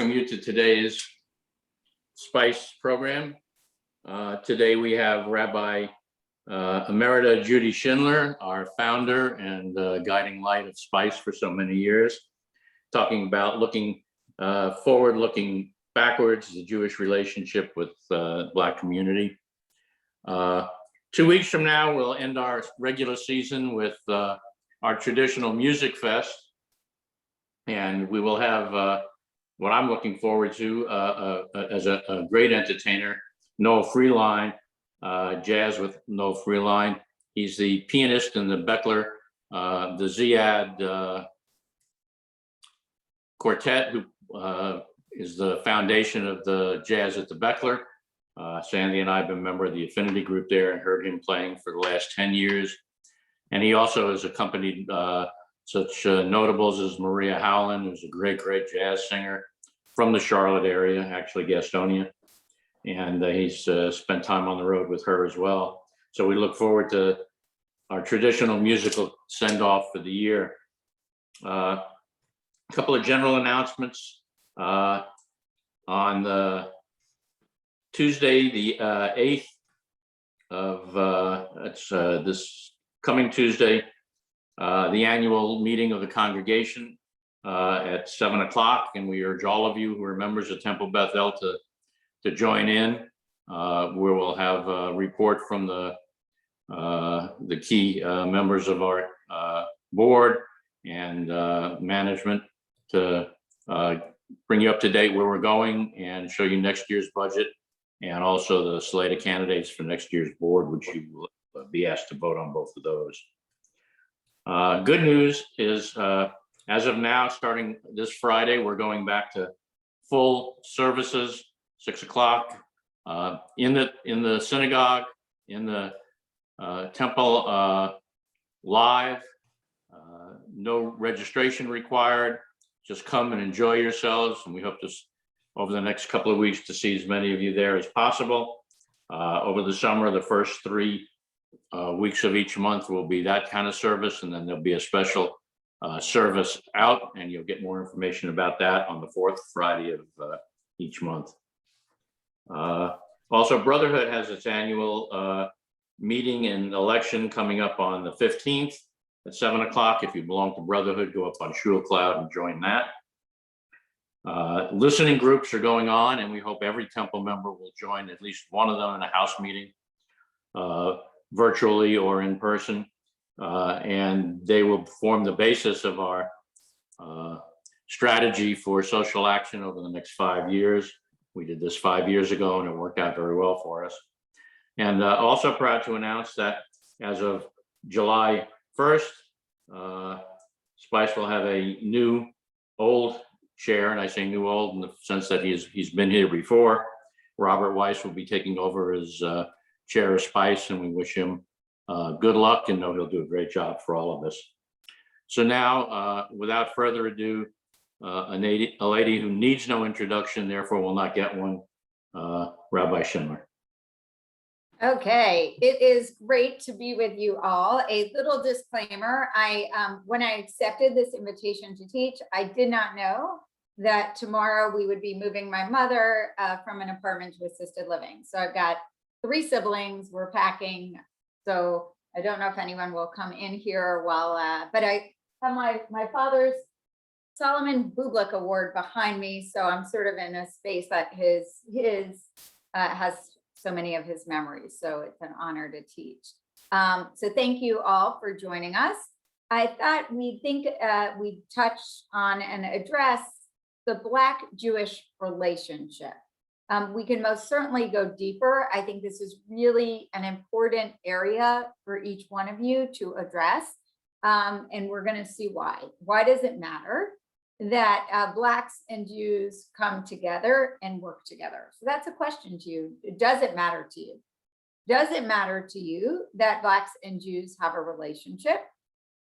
Welcome you to today's Spice program. Today we have Rabbi Emerita Judy Schindler, our founder and guiding light of Spice for so many years, talking about looking forward, looking backwards, the Jewish relationship with Black community. 2 weeks from now, we'll end our regular season with our traditional music fest. And we will have what I'm looking forward to as a great entertainer, Noel Freeline, jazz with Noel Freeline. He's the pianist in the Bachelor, the Ziad quartet, who is the foundation of the jazz at the Bachelor. Sandy and I have been a member of the affinity group there and heard him playing for the last 10 years. And he also has accompanied such notables as Maria Howland, who's a great jazz singer from the Charlotte area, actually Gastonia. And he's spent time on the road with her as well. So we look forward to our traditional musical send-off for the year. A couple of general announcements. On the Tuesday, the 8th of this coming Tuesday, the annual meeting of the congregation at 7 o'clock, and we urge all of you who are members of Temple Bethel to join in. We will have a report from the key members of our board and management to bring you up to date where we're going and show you next year's budget and also the slate of candidates for next year's board, which you will be asked to vote on both of those. Good news is, as of now, starting this Friday, we're going back to full services, 6 o'clock in the synagogue, in the temple live. No registration required. Just come and enjoy yourselves, and we hope to, over the next couple of weeks, to see as many of you there as possible. Over the summer, the first 3 weeks of each month will be that kind of service, and then there'll be a special service out, and you'll get more information about that on the 4th Friday of each month. Also, Brotherhood has its annual meeting and election coming up on the 15th at 7 o'clock. If you belong to Brotherhood, go up on Shul Cloud and join that. Listening groups are going on, and we hope every temple member will join at least one of them in a house meeting, virtually or in person, and they will form the basis of our strategy for social action over the next 5 years. We did this 5 years ago, and it worked out very well for us. And also proud to announce that as of July 1st, Spice will have a new old chair, and I say new old in the sense that he's been here before. Robert Weiss will be taking over as chair of Spice, and we wish him good luck and know he'll do a great job for all of us. So now, without further ado, a lady who needs no introduction, therefore will not get one, Rabbi Schindler. Okay, it is great to be with you all. A little disclaimer, when I accepted this invitation to teach, I did not know that tomorrow we would be moving my mother from an apartment to assisted living. So I've got 3 siblings, we're packing. So I don't know if anyone will come in here while, but I have my father's Solomon Bublik Award behind me. So I'm sort of in a space that his has so many of his memories. So it's an honor to teach. So thank you all for joining us. I thought we'd touch on and address the Black-Jewish relationship. We can most certainly go deeper. I think this is really an important area for each one of you to address. And we're going to see why. Why does it matter that Blacks and Jews come together and work together? So that's a question to you. Does it matter to you? Does it matter to you that Blacks and Jews have a relationship?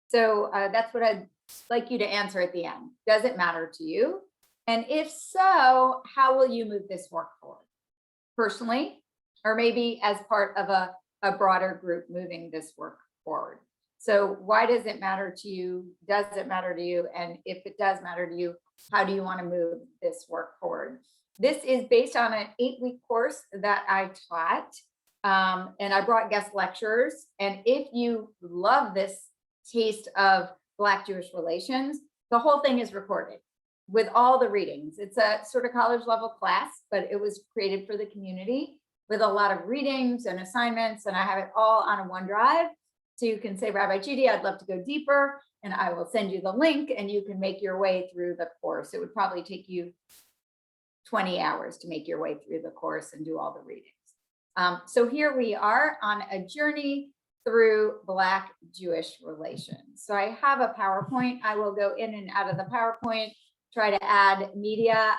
So that's what I'd like you to answer at the end. Does it matter to you? And if so, how will you move this work forward? Personally, or maybe as part of a broader group moving this work forward? So why does it matter to you? Does it matter to you? And if it does matter to you, how do you want to move this work forward? This is based on an 8-week course that I taught, and I brought guest lecturers. And if you love this taste of Black Jewish relations, the whole thing is recorded with all the readings. It's a sort of college level class, but it was created for the community with a lot of readings and assignments. And I have it all on a OneDrive. So you can say, Rabbi Judy, I'd love to go deeper, and I will send you the link and you can make your way through the course. It would probably take you 20 hours to make your way through the course and do all the readings. So here we are on a journey through Black Jewish relations. So I have a PowerPoint. I will go in and out of the PowerPoint, try to add media.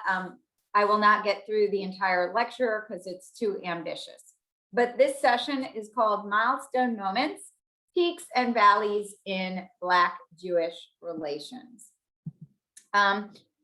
I will not get through the entire lecture because it's too ambitious. But this session is called Milestone Moments, Peaks and Valleys in Black Jewish Relations.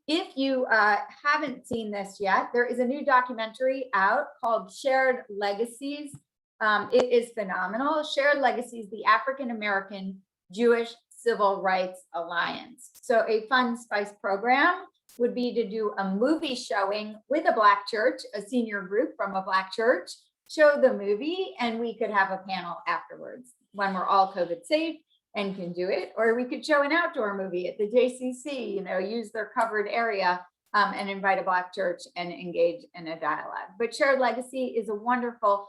If you haven't seen this yet, there is a new documentary out called Shared Legacies. It is phenomenal. Shared Legacies, the African American Jewish Civil Rights Alliance. So a fun spice program would be to do a movie showing with a Black church, a senior group from a Black church, show the movie, and we could have a panel afterwards when we're all COVID safe and can do it. Or we could show an outdoor movie at the JCC, you know, use their covered area and invite a Black church and engage in a dialogue. But Shared Legacy is a wonderful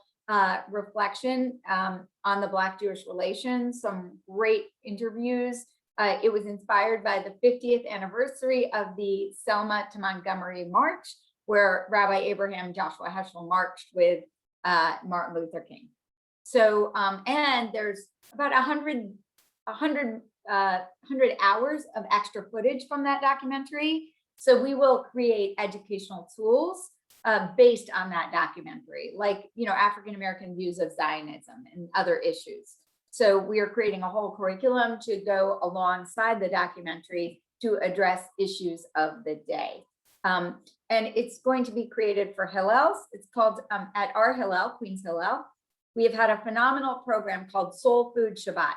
reflection on the Black Jewish relations, some great interviews. It was inspired by the 50th anniversary of the Selma to Montgomery March, where Rabbi Abraham Joshua Heschel marched with Martin Luther King. So, and there's about 100 hours of extra footage from that documentary. So we will create educational tools based on that documentary, like, you know, African-American views of Zionism and other issues. So we are creating a whole curriculum to go alongside the documentary to address issues of the day. And it's going to be created for Hillels. It's called, at our Hillel, Queens Hillel, we have had a phenomenal program called Soul Food Shabbat.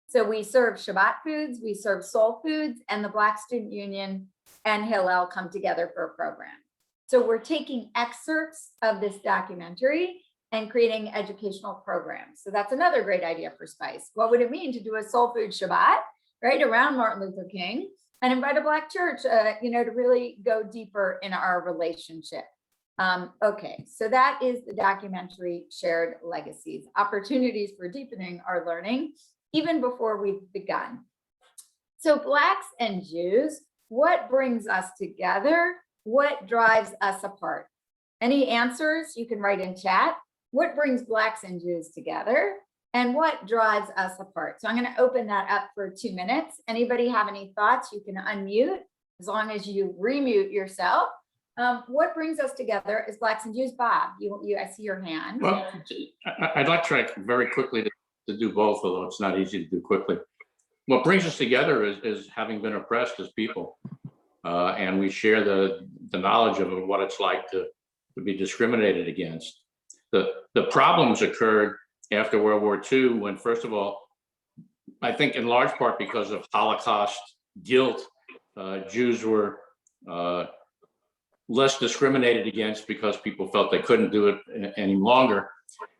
So we serve Shabbat foods, we serve soul foods, and the Black Student Union and Hillel come together for a program. So we're taking excerpts of this documentary and creating educational programs. So that's another great idea for Spice. What would it mean to do a soul food Shabbat, right, around Martin Luther King, and invite a Black church, you know, to really go deeper in our relationship? Okay, so that is the documentary Shared Legacies, opportunities for deepening our learning, even before we've begun. So Blacks and Jews, what brings us together? What drives us apart? Any answers you can write in chat. What brings Blacks and Jews together? And what drives us apart? So I'm going to open that up for 2 minutes. Anybody have any thoughts? You can unmute as long as you remute yourself. What brings us together as Blacks and Jews? Bob, I see your hand. Well, I'd like to try very quickly to do both, although it's not easy to do quickly. What brings us together is having been oppressed as people. And we share the knowledge of what it's like to be discriminated against. The problems occurred after World War II, when, first of all, I think in large part because of Holocaust guilt, Jews were less discriminated against because people felt they couldn't do it any longer.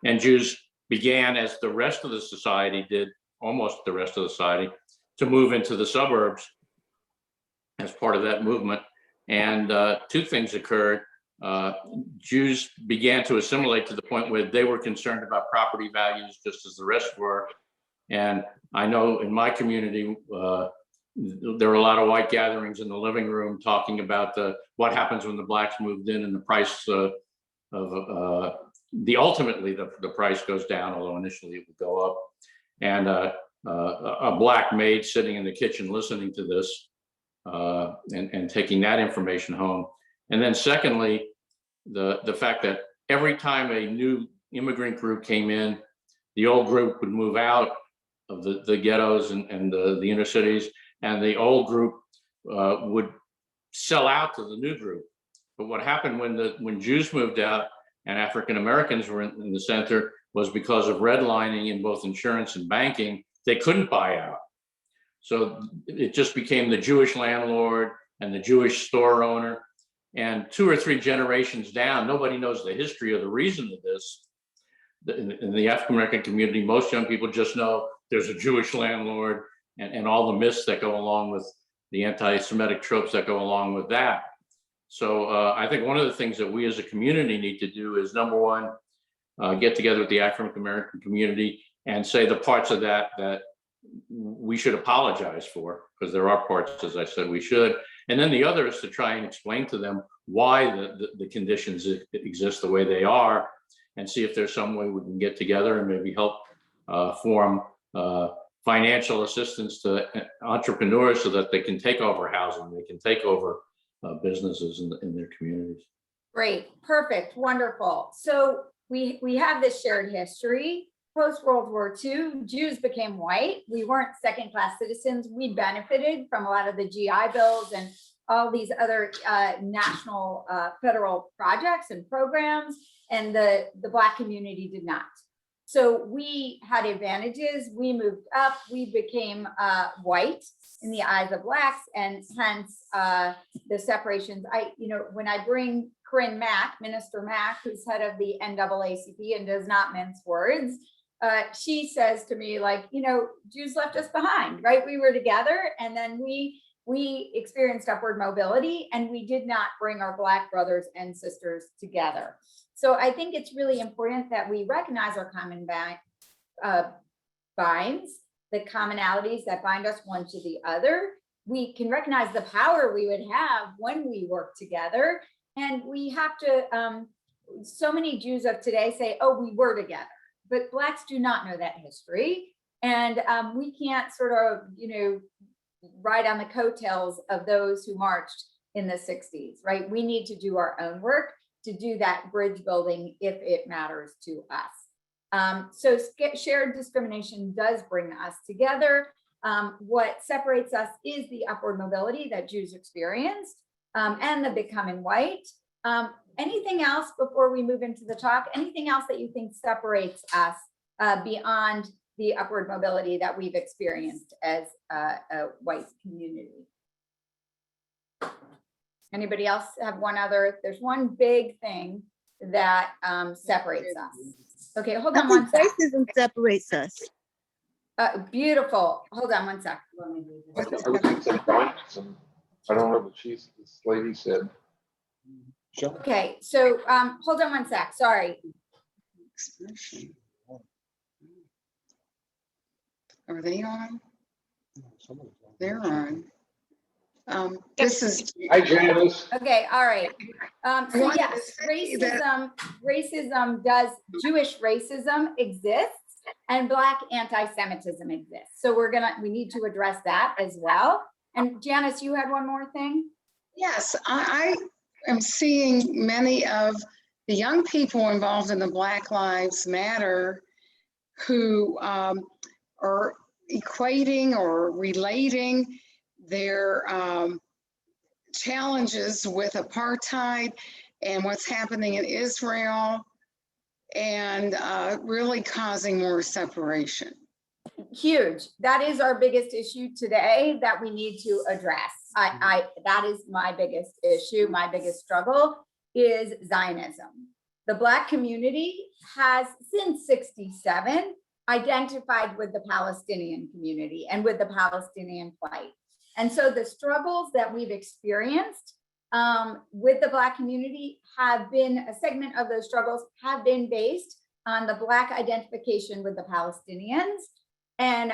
And Jews began, as the rest of the society did, almost the rest of the society, to move into the suburbs as part of that movement. And two things occurred. Jews began to assimilate to the point where they were concerned about property values just as the rest were. And I know in my community, there were a lot of white gatherings in the living room talking about what happens when the Blacks moved in, and the price ultimately the price goes down, although initially it would go up. And a Black maid sitting in the kitchen listening to this and taking that information home. And then secondly, the fact that every time a new immigrant group came in, the old group would move out of the ghettos and the inner cities, and the old group would sell out to the new group. But what happened when Jews moved out and African Americans were in the center was because of redlining in both insurance and banking, they couldn't buy out. So it just became the Jewish landlord and the Jewish store owner. And 2 or 3 generations down, nobody knows the history or the reason of this. In the African American community, most young people just know there's a Jewish landlord and all the myths that go along with the anti-Semitic tropes that go along with that. So I think one of the things that we as a community need to do is, number one, get together with the African American community and say the parts of that we should apologize for, because there are parts, as I said, we should. And then the other is to try and explain to them why the conditions exist the way they are, and see if there's some way we can get together and maybe help form financial assistance to entrepreneurs so that they can take over housing, they can take over businesses in their communities. Great, perfect, wonderful. So we have this shared history. Post World War II, Jews became white. We weren't second-class citizens. We benefited from a lot of the GI Bills and all these other national federal projects and programs, and the Black community did not. So we had advantages. We moved up. We became white in the eyes of Blacks, and hence the separations. When I bring Corinne Mack, Minister Mack, who's head of the NAACP and does not mince words, she says to me, like, Jews left us behind, right? We were together, and then we experienced upward mobility, and we did not bring our Black brothers and sisters together. So I think it's really important that we recognize our common binds, the commonalities that bind us one to the other. We can recognize the power we would have when we work together. And we have to, so many Jews of today say, oh, we were together, but Blacks do not know that history. And we can't sort of, ride on the coattails of those who marched in the 60s, right? We need to do our own work to do that bridge building if it matters to us. So shared discrimination does bring us together. What separates us is the upward mobility that Jews experienced and the becoming white. Anything else before we move into the talk? Anything else that you think separates us beyond the upward mobility that we've experienced as a white community? Anybody else have one other? There's one big thing that separates us. Okay, hold on one sec. Racism separates us. Beautiful. Hold on one sec. I don't know what this lady said. Okay, so hold on one sec. Sorry. Are they on? They're on. This is. Hi, Janice. Okay, all right. So yes, Jewish racism exists, and Black anti-Semitism exists. So we need to address that as well. And Janice, you had one more thing? Yes, I am seeing many of the young people involved in the Black Lives Matter who are equating or relating their challenges with apartheid and what's happening in Israel, and really causing more separation. Huge. That is our biggest issue today that we need to address. That is my biggest issue. My biggest struggle is Zionism. The Black community has since '67 identified with the Palestinian community and with the Palestinian plight. And so the struggles that we've experienced with the Black community have been, a segment of those struggles have been based on the Black identification with the Palestinians. And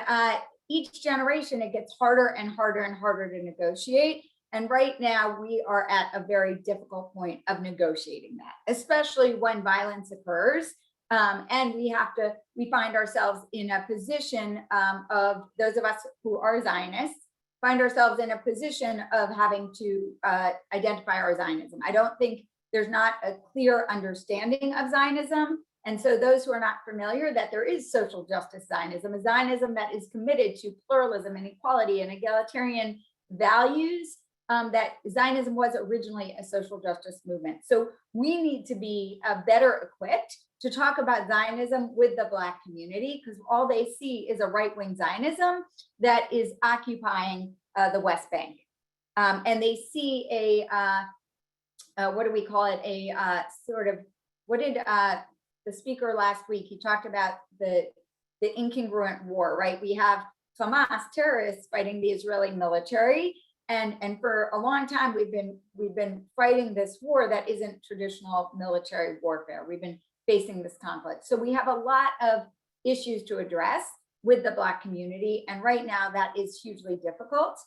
each generation, it gets harder and harder and harder to negotiate. And right now we are at a very difficult point of negotiating that, especially when violence occurs. And we find ourselves in a position of those of us who are Zionists, find ourselves in a position of having to identify our Zionism. I don't think there's not a clear understanding of Zionism. And so those who are not familiar, that there is social justice Zionism, a Zionism that is committed to pluralism and equality and egalitarian values, that Zionism was originally a social justice movement. So we need to be better equipped to talk about Zionism with the Black community, because all they see is a right-wing Zionism that is occupying the West Bank. And they see a, what do we call it? A sort of, what did the speaker last week, he talked about the incongruent war, right? We have Hamas terrorists fighting the Israeli military. And for a long time, we've been fighting this war that isn't traditional military warfare. We've been facing this conflict. So we have a lot of issues to address with the Black community. And right now that is hugely difficult.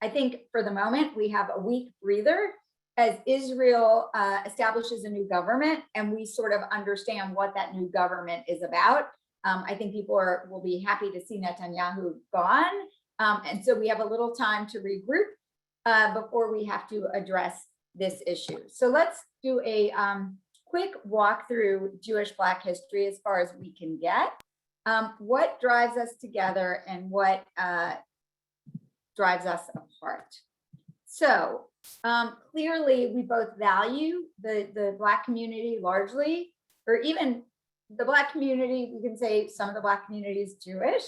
I think for the moment, we have a weak breather as Israel establishes a new government and we sort of understand what that new government is about. I think people will be happy to see Netanyahu gone. And so we have a little time to regroup before we have to address this issue. So let's do a quick walk through Jewish Black history as far as we can get. What drives us together and what drives us apart? So clearly we both value the Black community largely, or even the Black community, we can say some of the Black community is Jewish.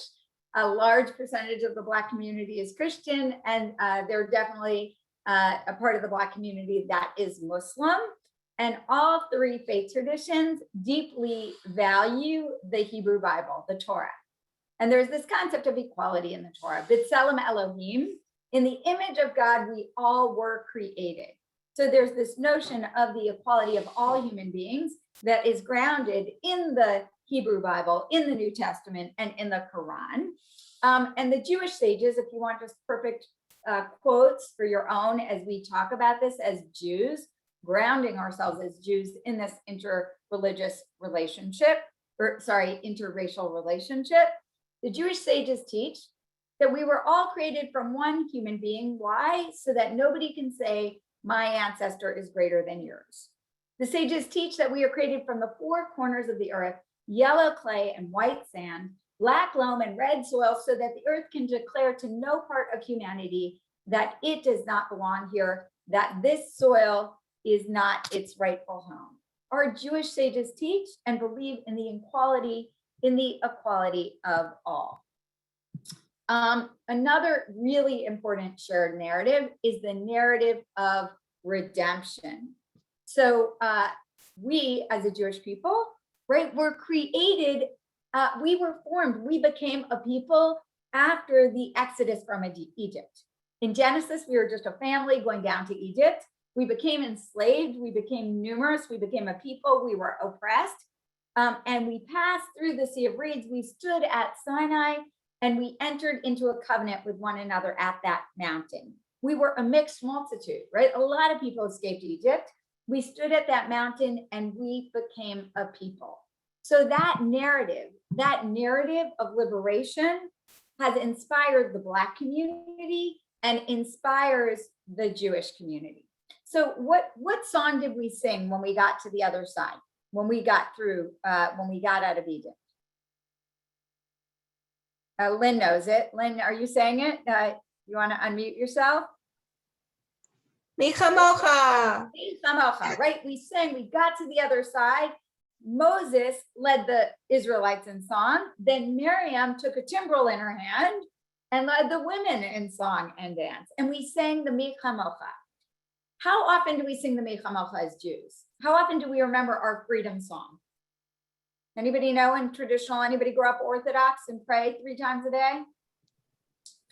A large percentage of the Black community is Christian, and they're definitely a part of the Black community that is Muslim. And all three faith traditions deeply value the Hebrew Bible, the Torah. And there's this concept of equality in the Torah. B'Tselem Elohim, in the image of God, we all were created. So there's this notion of the equality of all human beings that is grounded in the Hebrew Bible, in the New Testament, and in the Quran. And the Jewish sages, if you want just perfect quotes for your own as we talk about this as Jews, grounding ourselves as Jews in this interreligious relationship, interracial relationship, the Jewish sages teach that we were all created from one human being. Why? So that nobody can say, my ancestor is greater than yours. The sages teach that we are created from the four corners of the earth, yellow clay and white sand, black loam and red soil, so that the earth can declare to no part of humanity that it does not belong here, that this soil is not its rightful home. Our Jewish sages teach and believe in the equality of all. Another really important shared narrative is the narrative of redemption. So we as a Jewish people, right, were created, we were formed, we became a people after the Exodus from Egypt. In Genesis, we were just a family going down to Egypt. We became enslaved, we became numerous, we became a people, we were oppressed, and we passed through the Sea of Reeds. We stood at Sinai and we entered into a covenant with one another at that mountain. We were a mixed multitude, right? A lot of people escaped Egypt. We stood at that mountain and we became a people. So that narrative of liberation has inspired the Black community and inspires the Jewish community. So what song did we sing when we got to the other side? When we got out of Egypt? Lynn knows it. Lynn, are you saying it? You want to unmute yourself? Mi chamocha. Mi chamocha, right? We sang, we got to the other side. Moses led the Israelites in song. Then Miriam took a timbrel in her hand and led the women in song and dance. And we sang the Mi chamocha. How often do we sing the Mi chamocha as Jews? How often do we remember our freedom song? Anybody know in traditional, anybody grow up Orthodox and pray 3 times a day?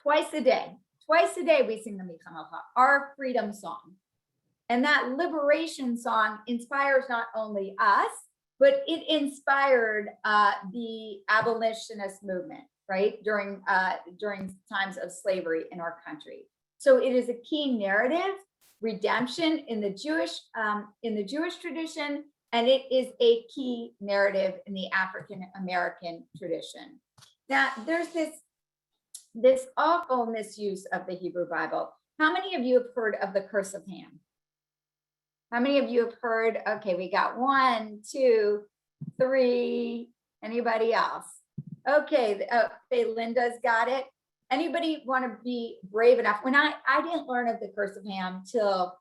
Twice a day. Twice a day we sing the Mi chamocha, our freedom song. And that liberation song inspires not only us, but it inspired the abolitionist movement, right? During times of slavery in our country. So it is a key narrative, redemption in the Jewish tradition, and it is a key narrative in the African American tradition. Now, there's this awful misuse of the Hebrew Bible. How many of you have heard of the curse of Ham? How many of you have heard? Okay, we got 1, 2, 3. Anybody else? Okay, Linda's got it. Anybody want to be brave enough? When I didn't learn of the curse of Ham till,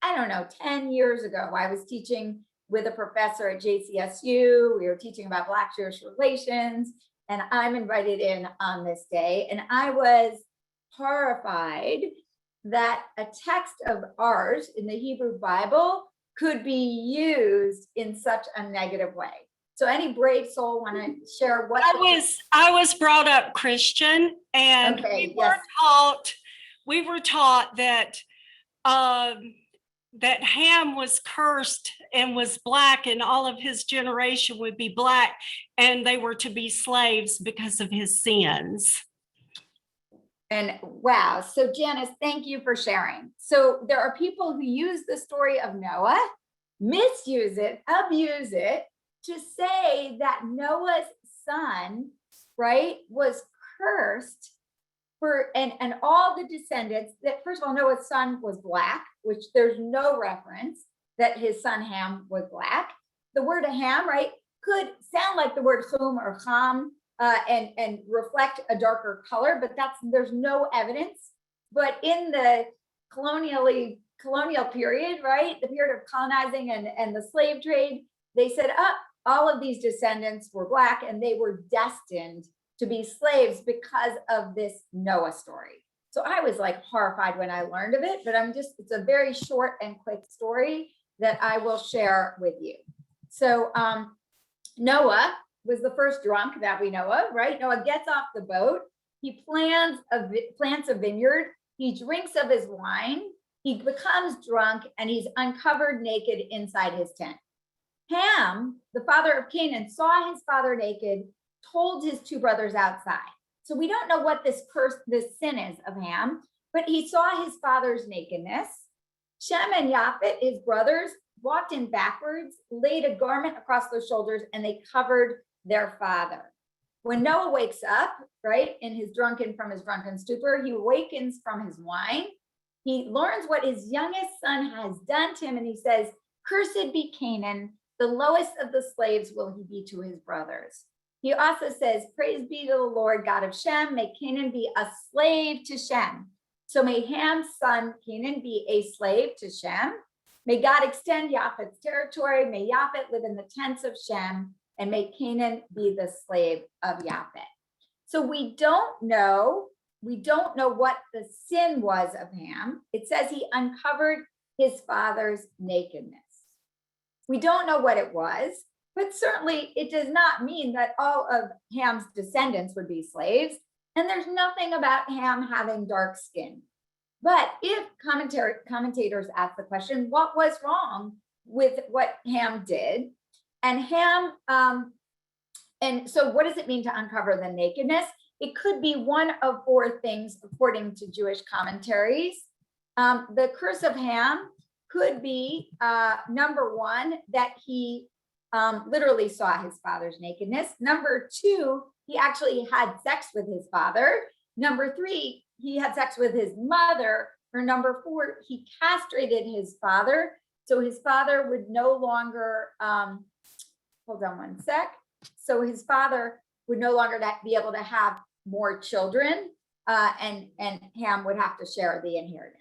I don't know, 10 years ago. I was teaching with a professor at JCSU. We were teaching about Black-Jewish relations, and I'm invited in on this day. And I was horrified that a text of ours in the Hebrew Bible could be used in such a negative way. So any brave soul want to share what? I was brought up Christian, and Okay, we were taught that that Ham was cursed and was black, and all of his generation would be black, and they were to be slaves because of his sins. And wow, so Janice, thank you for sharing. So there are people who use the story of Noah, misuse it, abuse it, to say that Noah's son, right, was cursed for, and all the descendants, that first of all, Noah's son was black, which there's no reference that his son Ham was black. The word Ham, right, could sound like the word Chum or Ham, and reflect a darker color, but there's no evidence. But in the colonial period, right, the period of colonizing and the slave trade, they said, all of these descendants were black and they were destined to be slaves because of this Noah story. So I was like horrified when I learned of it, but it's a very short and quick story that I will share with you. So Noah was the first drunk that we know of, right? Noah gets off the boat. He plants a vineyard. He drinks of his wine. He becomes drunk and he's uncovered naked inside his tent. Ham, the father of Canaan, saw his father naked, told his two brothers outside. So we don't know what this sin is of Ham, but he saw his father's nakedness. Shem and Japheth, his brothers, walked in backwards, laid a garment across their shoulders, and they covered their father. When Noah wakes up, right, from his drunken stupor, he awakens from his wine. He learns what his youngest son has done to him, and he says, "Cursed be Canaan, the lowest of the slaves will he be to his brothers." He also says, "Praise be to the Lord God of Shem, may Canaan be a slave to Shem." So may Ham's son Canaan be a slave to Shem. May God extend Japheth's territory. May Japheth live in the tents of Shem, and may Canaan be the slave of Japheth. So we don't know what the sin was of Ham. It says he uncovered his father's nakedness. We don't know what it was, but certainly it does not mean that all of Ham's descendants would be slaves. And there's nothing about Ham having dark skin. But if commentators ask the question, what was wrong with what Ham did? And Ham, and so what does it mean to uncover the nakedness? It could be one of four things, according to Jewish commentaries. The curse of Ham could be, number one, that he literally saw his father's nakedness. Number two, he actually had sex with his father. Number three, he had sex with his mother. Or number four, he castrated his father. So his father would no longer, hold on one sec. So his father would no longer be able to have more children, and Ham would have to share the inheritance.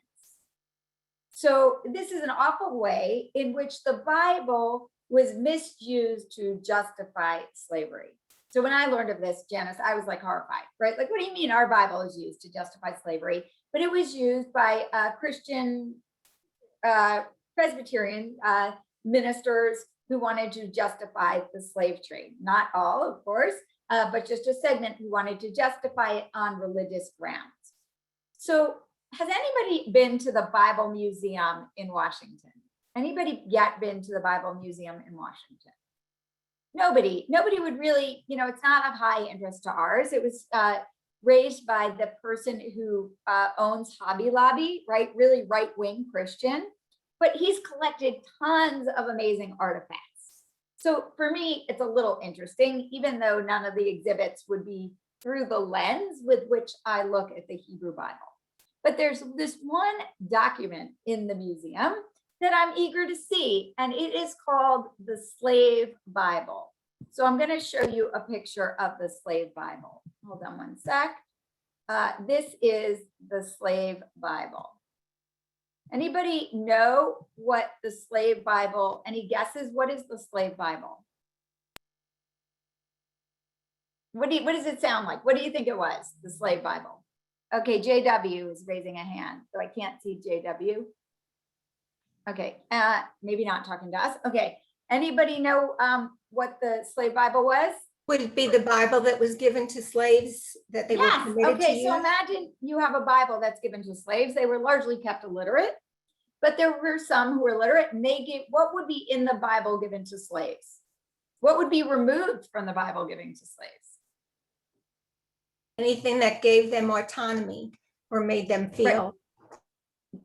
So this is an awful way in which the Bible was misused to justify slavery. So when I learned of this, Janice, I was like horrified, right? Like, what do you mean our Bible is used to justify slavery? But it was used by Christian Presbyterian ministers who wanted to justify the slave trade. Not all, of course, but just a segment who wanted to justify it on religious grounds. So has anybody been to the Bible Museum in Washington? Anybody yet been to the Bible Museum in Washington? Nobody would really, it's not of high interest to ours. It was raised by the person who owns Hobby Lobby, right? Really right-wing Christian, but he's collected tons of amazing artifacts. So for me, it's a little interesting, even though none of the exhibits would be through the lens with which I look at the Hebrew Bible. But there's this one document in the museum that I'm eager to see, and it is called the Slave Bible. So I'm going to show you a picture of the Slave Bible. Hold on one sec. This is the Slave Bible. Anybody know what the Slave Bible, any guesses? What is the Slave Bible? What does it sound like? What do you think it was, the Slave Bible? Okay, JW is raising a hand, so I can't see JW. Okay, maybe not talking to us. Okay, anybody know what the slave Bible was? Would it be the Bible that was given to slaves that they were Yes, permitted to okay, so use? imagine you have a Bible that's given to slaves. They were largely kept illiterate, but there were some who were literate, and they gave, what would be in the Bible given to slaves? What would be removed from the Bible given to slaves? Anything that gave them autonomy or made them feel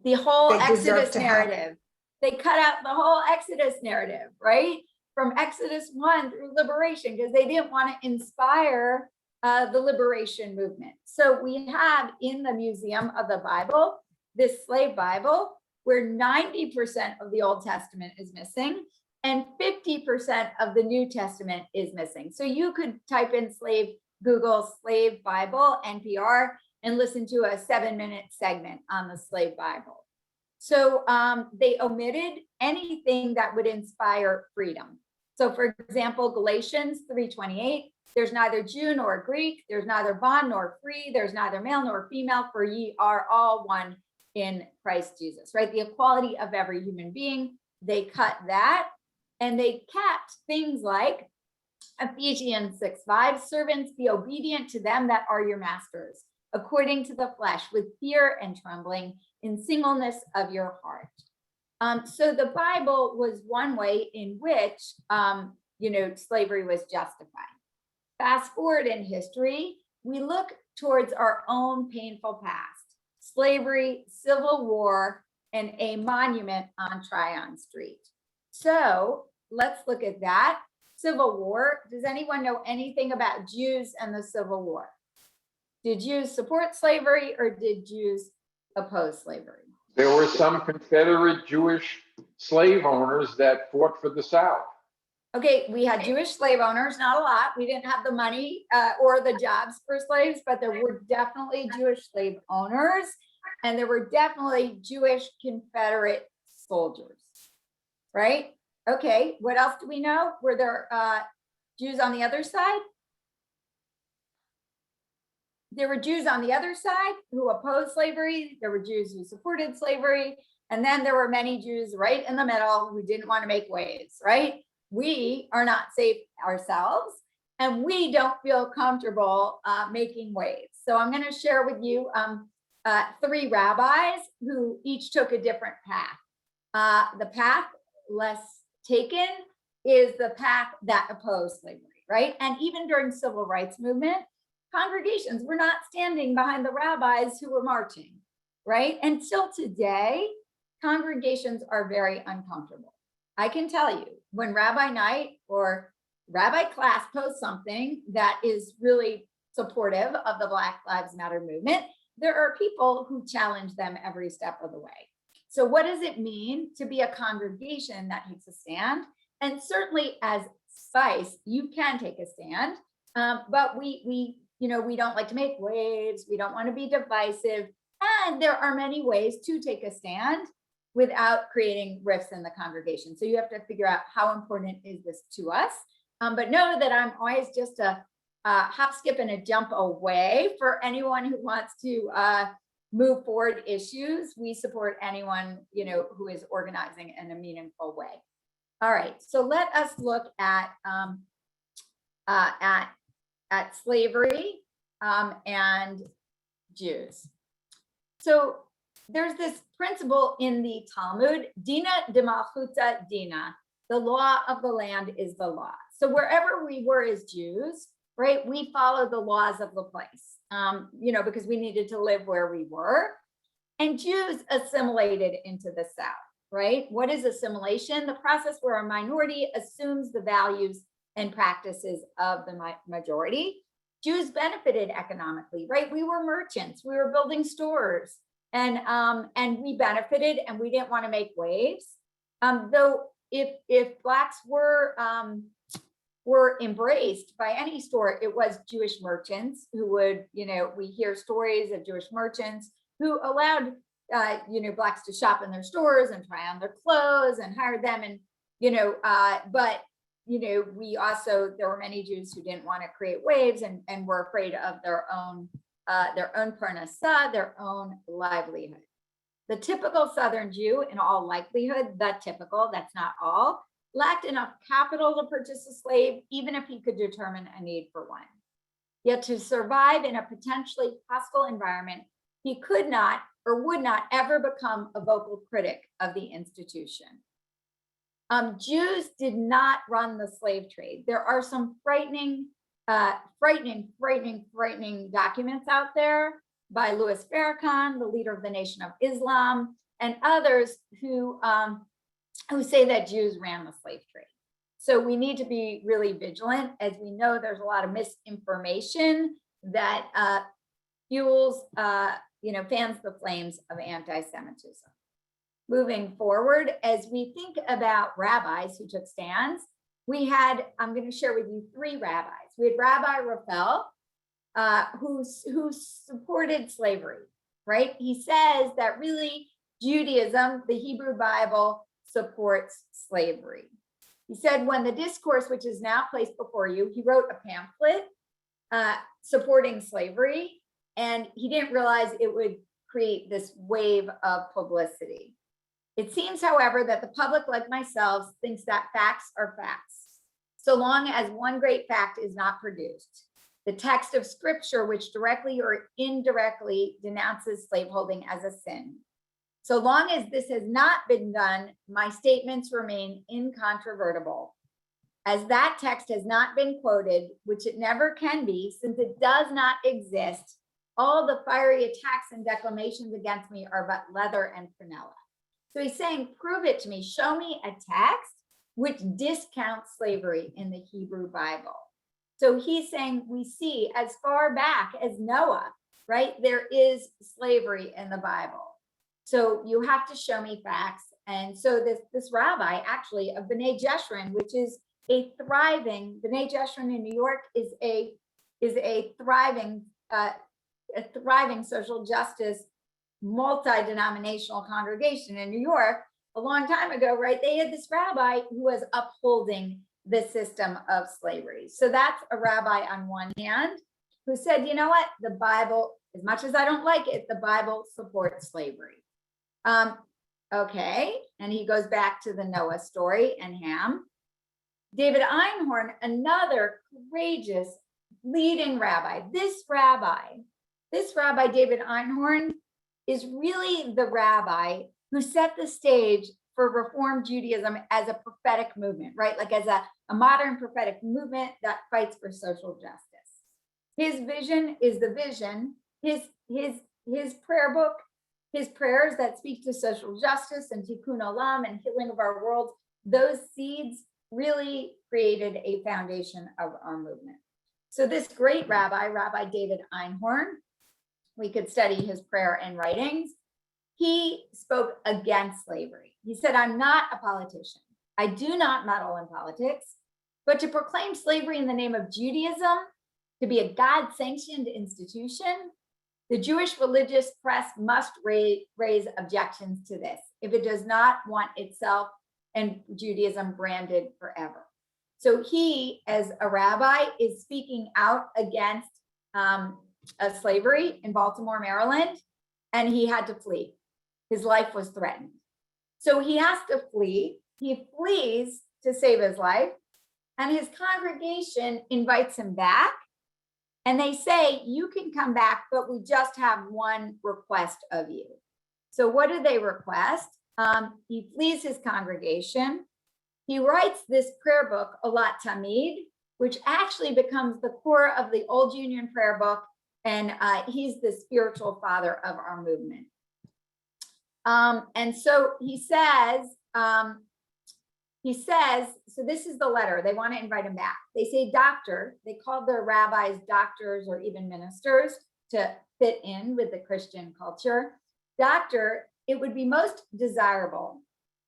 The whole They deserve Exodus to have it. narrative. They cut out the whole Exodus narrative, right? From Exodus 1 through liberation, because they didn't want to inspire the liberation movement. So we have in the Museum of the Bible, this slave Bible, where 90% of the Old Testament is missing and 50% of the New Testament is missing. So you could type in Google slave Bible, NPR, and listen to a 7-minute segment on the slave Bible. So they omitted anything that would inspire freedom. So for example, Galatians 3:28, there's neither Jew nor Greek, there's neither bond nor free, there's neither male nor female, for ye are all one in Christ Jesus, right? The equality of every human being, they cut that, and they kept things like Ephesians 6:5, servants, be obedient to them that are your masters, according to the flesh, with fear and trembling, in singleness of your heart. So the Bible was one way in which, slavery was justified. Fast forward in history, we look towards our own painful past, slavery, civil war, and a monument on Tryon Street. So let's look at that. Civil War. Does anyone know anything about Jews and the Civil War? Did Jews support slavery or did Jews oppose slavery? There were some Confederate Jewish slave owners that fought for the South. Okay, we had Jewish slave owners, not a lot. We didn't have the money or the jobs for slaves, but there were definitely Jewish slave owners, and there were definitely Jewish Confederate soldiers, right? Okay, what else do we know? Were there Jews on the other side? There were Jews on the other side who opposed slavery. There were Jews who supported slavery. And then there were many Jews right in the middle who didn't want to make waves, right? We are not safe ourselves, and we don't feel comfortable making waves. So I'm going to share with you 3 rabbis who each took a different path. The path less taken is the path that opposed slavery, right? And even during civil rights movement, congregations were not standing behind the rabbis who were marching, right? Until today, congregations are very uncomfortable. I can tell you, when Rabbi Night or Rabbi Class posts something that is really supportive of the Black Lives Matter movement, there are people who challenge them every step of the way. So what does it mean to be a congregation that takes a stand? And certainly as SPICE, you can take a stand, but we don't like to make waves. We don't want to be divisive. And there are many ways to take a stand without creating rifts in the congregation. So you have to figure out how important is this to us. But know that I'm always just a hop, skip, and a jump away for anyone who wants to move forward issues. We support anyone, who is organizing in a meaningful way. All right, so let us look at slavery and Jews. So there's this principle in the Talmud, Dina de Malchuta Dina, the law of the land is the law. So wherever we were as Jews, right, we followed the laws of the place, because we needed to live where we were. And Jews assimilated into the South, right? What is assimilation? The process where a minority assumes the values and practices of the majority. Jews benefited economically, right? We were merchants, we were building stores, and we benefited, and we didn't want to make waves. Though if Blacks were embraced by any store, it was Jewish merchants who would, we hear stories of Jewish merchants who allowed, Blacks to shop in their stores and try on their clothes and hired them. And, but, we also, there were many Jews who didn't want to create waves and were afraid of their own their own parnassah, their own livelihood. The typical Southern Jew, in all likelihood, the typical, that's not all, lacked enough capital to purchase a slave, even if he could determine a need for one. Yet to survive in a potentially hostile environment, he could not or would not ever become a vocal critic of the institution. Jews did not run the slave trade. There are some frightening documents out there by Louis Farrakhan, the leader of the Nation of Islam, and others who say that Jews ran the slave trade. So we need to be really vigilant, as we know there's a lot of misinformation that fuels, fans the flames of anti-Semitism. Moving forward, as we think about rabbis who took stands, I'm going to share with you 3 rabbis. We had Rabbi Raphael, who supported slavery, right? He says that really Judaism, the Hebrew Bible, supports slavery. He said, when the discourse, which is now placed before you, he wrote a pamphlet supporting slavery, and he didn't realize it would create this wave of publicity. It seems, however, that the public, like myself, thinks that facts are facts, so long as one great fact is not produced. The text of scripture, which directly or indirectly denounces slaveholding as a sin. So long as this has not been done, my statements remain incontrovertible. As that text has not been quoted, which it never can be, since it does not exist, all the fiery attacks and declamations against me are but leather and prunella. So he's saying, prove it to me. Show me a text which discounts slavery in the Hebrew Bible. So he's saying we see as far back as Noah, right? There is slavery in the Bible. So you have to show me facts. And so this rabbi actually of B'nai Jeshurun, which is B'nai Jeshurun in New York is a thriving social justice, multi-denominational congregation in New York a long time ago, right? They had this rabbi who was upholding the system of slavery. So that's a rabbi on one hand who said, you know what, the Bible, as much as I don't like it, the Bible supports slavery. Okay, and he goes back to the Noah story and Ham. David Einhorn, another courageous leading rabbi. This rabbi, David Einhorn, is really the rabbi who set the stage for Reform Judaism as a prophetic movement, right? Like as a modern prophetic movement that fights for social justice. His vision is the vision, his prayer book, his prayers that speak to social justice and tikkun olam and healing of our world, those seeds really created a foundation of our movement. So this great rabbi, Rabbi David Einhorn, we could study his prayer and writings. He spoke against slavery. He said, I'm not a politician. I do not meddle in politics, but to proclaim slavery in the name of Judaism, to be a God-sanctioned institution, the Jewish religious press must raise objections to this if it does not want itself and Judaism branded forever. So he, as a rabbi, is speaking out against slavery in Baltimore, Maryland, and he had to flee. His life was threatened. So he has to flee. He flees to save his life, and his congregation invites him back. And they say, you can come back, but we just have one request of you. So what do they request? He flees his congregation. He writes this prayer book, Olat Tamid, which actually becomes the core of the Old Union prayer book. And he's the spiritual father of our movement. And so he says, so this is the letter. They want to invite him back. They say, doctor, they called their rabbis doctors or even ministers to fit in with the Christian culture. Doctor, it would be most desirable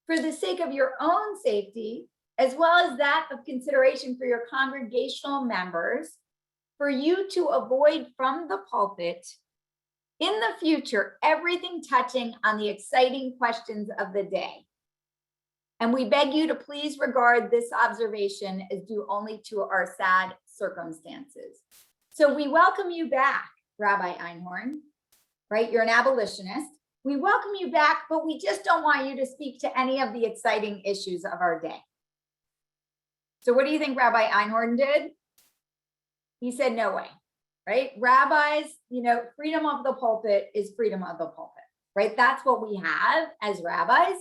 for the sake of your own safety, as well as that of consideration for your congregational members, for you to avoid from the pulpit in the future everything touching on the exciting questions of the day. And we beg you to please regard this observation as due only to our sad circumstances. So we welcome you back. Rabbi Einhorn, right? You're an abolitionist. We welcome you back, but we just don't want you to speak to any of the exciting issues of our day. So what do you think Rabbi Einhorn did? He said, no way, right? Rabbis, freedom of the pulpit is freedom of the pulpit, right? That's what we have as rabbis.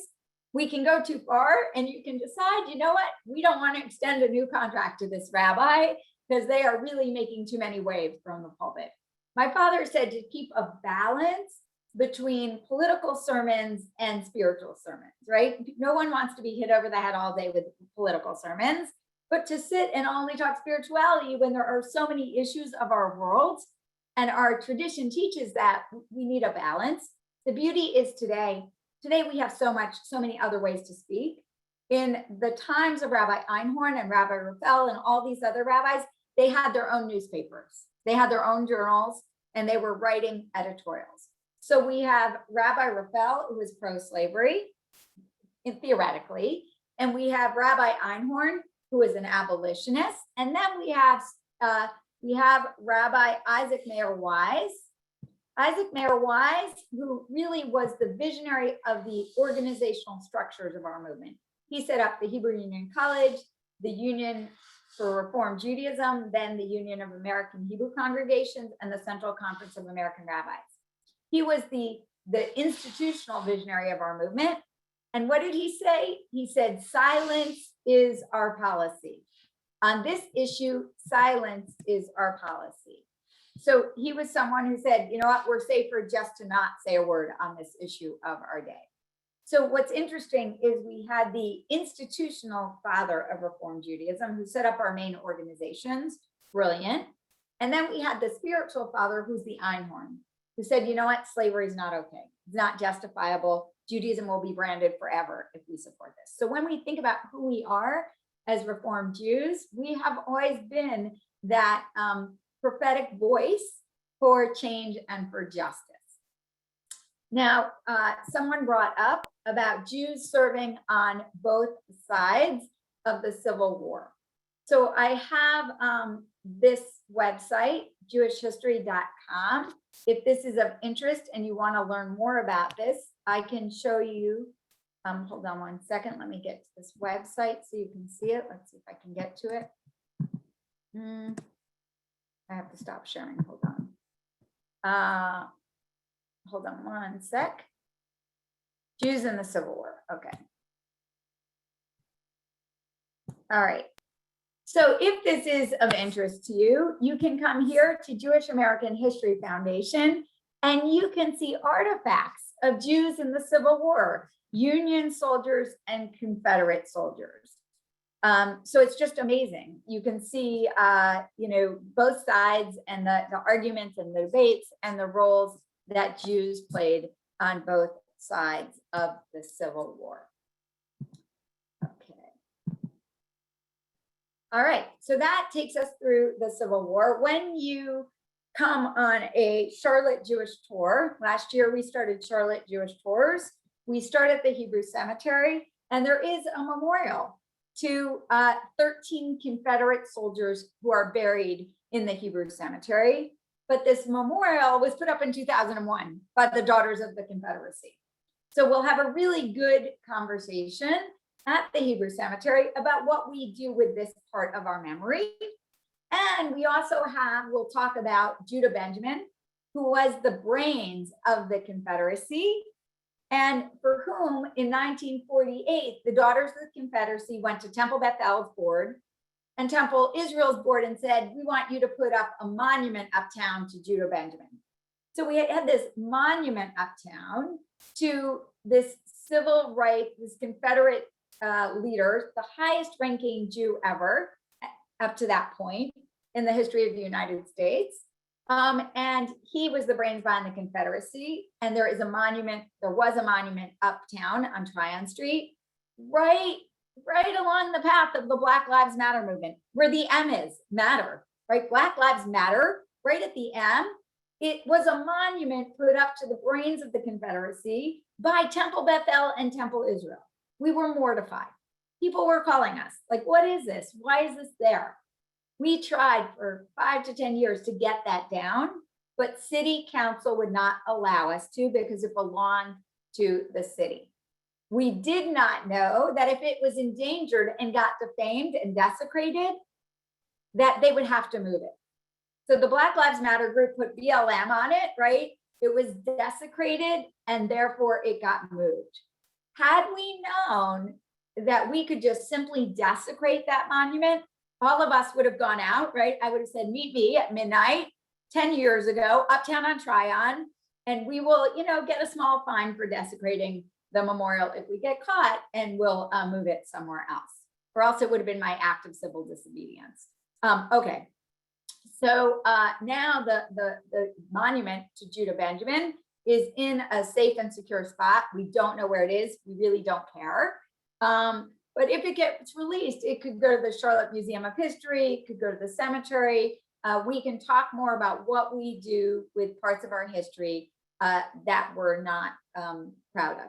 We can go too far and you can decide, you know what? We don't want to extend a new contract to this rabbi because they are really making too many waves from the pulpit. My father said to keep a balance between political sermons and spiritual sermons, right? No one wants to be hit over the head all day with political sermons, but to sit and only talk spirituality when there are so many issues of our world, and our tradition teaches that we need a balance. The beauty is today we have so many other ways to speak. In the times of Rabbi Einhorn and Rabbi Raphael and all these other rabbis, they had their own newspapers, they had their own journals, and they were writing editorials. So we have Rabbi Raphael, who is pro-slavery, theoretically, and we have Rabbi Einhorn, who is an abolitionist, and then we have Rabbi Isaac Mayer Wise. Isaac Mayer Wise, who really was the visionary of the organizational structures of our movement. He set up the Hebrew Union College, the Union for Reform Judaism, then the Union of American Hebrew Congregations, and the Central Conference of American Rabbis. He was the institutional visionary of our movement. And what did he say? He said, silence is our policy. On this issue, silence is our policy. So he was someone who said, you know what, we're safer just to not say a word on this issue of our day. So what's interesting is we had the institutional father of Reform Judaism who set up our main organizations, brilliant. And then we had the spiritual father, who's the Einhorn, who said, you know what, slavery is not okay. It's not justifiable. Judaism will be branded forever if we support this. So when we think about who we are as Reformed Jews, we have always been that prophetic voice for change and for justice. Now, someone brought up about Jews serving on both sides of the Civil War. So I have this website, jewishhistory.com. If this is of interest and you want to learn more about this, I can show you. Hold on one second. Let me get to this website so you can see it. Let's see if I can get to it. I have to stop sharing. Hold on. Hold on one sec. Jews in the Civil War. Okay. All right. So if this is of interest to you, you can come here to Jewish American History Foundation and you can see artifacts of Jews in the Civil War, Union soldiers and Confederate soldiers. So it's just amazing. You can see, both sides and the arguments and the debates and the roles that Jews played on both sides of the Civil War. Okay. All right, so that takes us through the Civil War. When you come on a Charlotte Jewish tour, last year we started Charlotte Jewish tours. We start at the Hebrew Cemetery, and there is a memorial to 13 Confederate soldiers who are buried in the Hebrew Cemetery. But this memorial was put up in 2001 by the Daughters of the Confederacy. So we'll have a really good conversation at the Hebrew Cemetery about what we do with this part of our memory. And we also we'll talk about Judah Benjamin, who was the brains of the Confederacy, and for whom in 1948, the Daughters of the Confederacy went to Temple Bethel's board and Temple Israel's board and said, we want you to put up a monument uptown to Judah Benjamin. So we had this monument uptown to this civil rights, this Confederate leader, the highest ranking Jew ever up to that point in the history of the United States. And he was the brains behind the Confederacy. And there was a monument uptown on Tryon Street, right along the path of the Black Lives Matter movement, where the M is matter, right? Black Lives Matter, right at the M. It was a monument put up to the brains of the Confederacy by Temple Bethel and Temple Israel. We were mortified. People were calling us like, what is this? Why is this there? We tried for 5 to 10 years to get that down. but city council would not allow us to because it belonged to the city. We did not know that if it was endangered and got defamed and desecrated, that they would have to move it. So the Black Lives Matter group put BLM on it, right? It was desecrated and therefore it got moved. Had we known that we could just simply desecrate that monument, all of us would have gone out, right? I would have said, meet me at midnight 10 years ago, uptown on Tryon, and we will, get a small fine for desecrating the memorial if we get caught, and we'll move it somewhere else. Or else it would have been my act of civil disobedience. Okay. So now the monument to Judah Benjamin is in a safe and secure spot. We don't know where it is. We really don't care. But if it gets released, it could go to the Charlotte Museum of History, it could go to the cemetery. We can talk more about what we do with parts of our history that we're not proud of.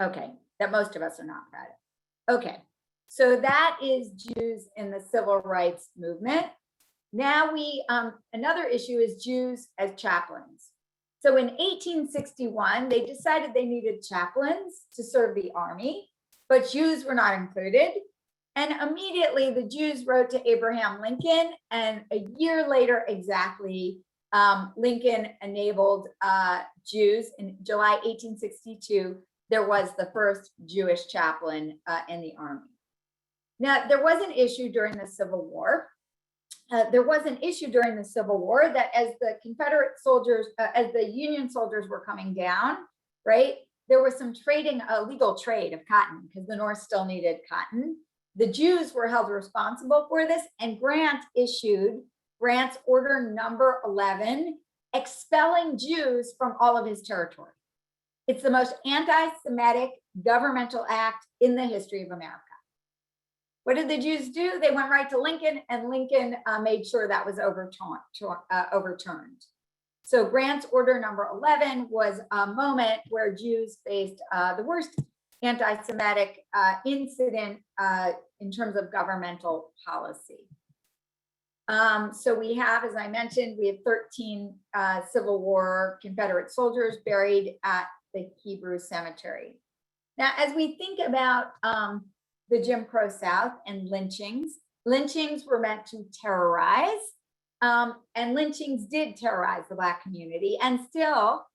Okay, that most of us are not proud of. Okay, so that is Jews in the civil rights movement. Now another issue is Jews as chaplains. So in 1861, they decided they needed chaplains to serve the army, but Jews were not included. And immediately the Jews wrote to Abraham Lincoln, and a year later exactly, Lincoln enabled Jews. In July 1862, there was the first Jewish chaplain in the army. Now, there was an issue during the Civil War. That as the Confederate soldiers, as the Union soldiers were coming down, right, there was some trading, illegal trade of cotton, because the North still needed cotton. The Jews were held responsible for this, and Grant issued Grant's Order Number 11, expelling Jews from all of his territory. It's the most anti-Semitic governmental act in the history of America. What did the Jews do? They went right to Lincoln, and Lincoln made sure that was overturned. So Grant's Order Number 11 was a moment where Jews faced the worst anti-Semitic incident in terms of governmental policy. So we have, as I mentioned, we have 13 Civil War Confederate soldiers buried at the Hebrew Cemetery. Now, as we think about the Jim Crow South and lynchings were meant to terrorize, and lynchings did terrorize the Black community. And still,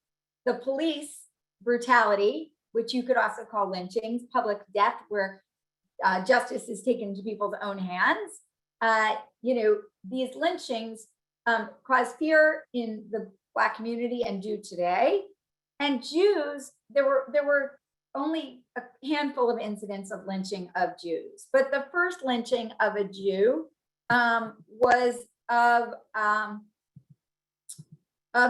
the police brutality, which you could also call lynchings, public death, where justice is taken into people's own hands. These lynchings cause fear in the Black community and do today. And Jews, there were only a handful of incidents of lynching of Jews, but the first lynching of a Jew was of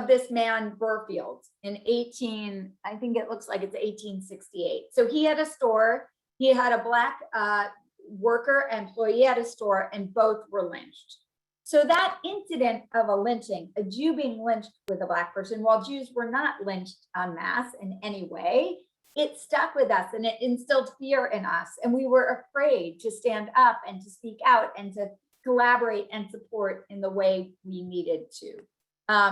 this man Burfield in 1868. So he had a store, he had a Black worker employee at a store, and both were lynched. So that incident of a lynching, a Jew being lynched with a Black person, while Jews were not lynched en masse in any way, it stuck with us and it instilled fear in us. And we were afraid to stand up and to speak out and to collaborate and support in the way we needed to.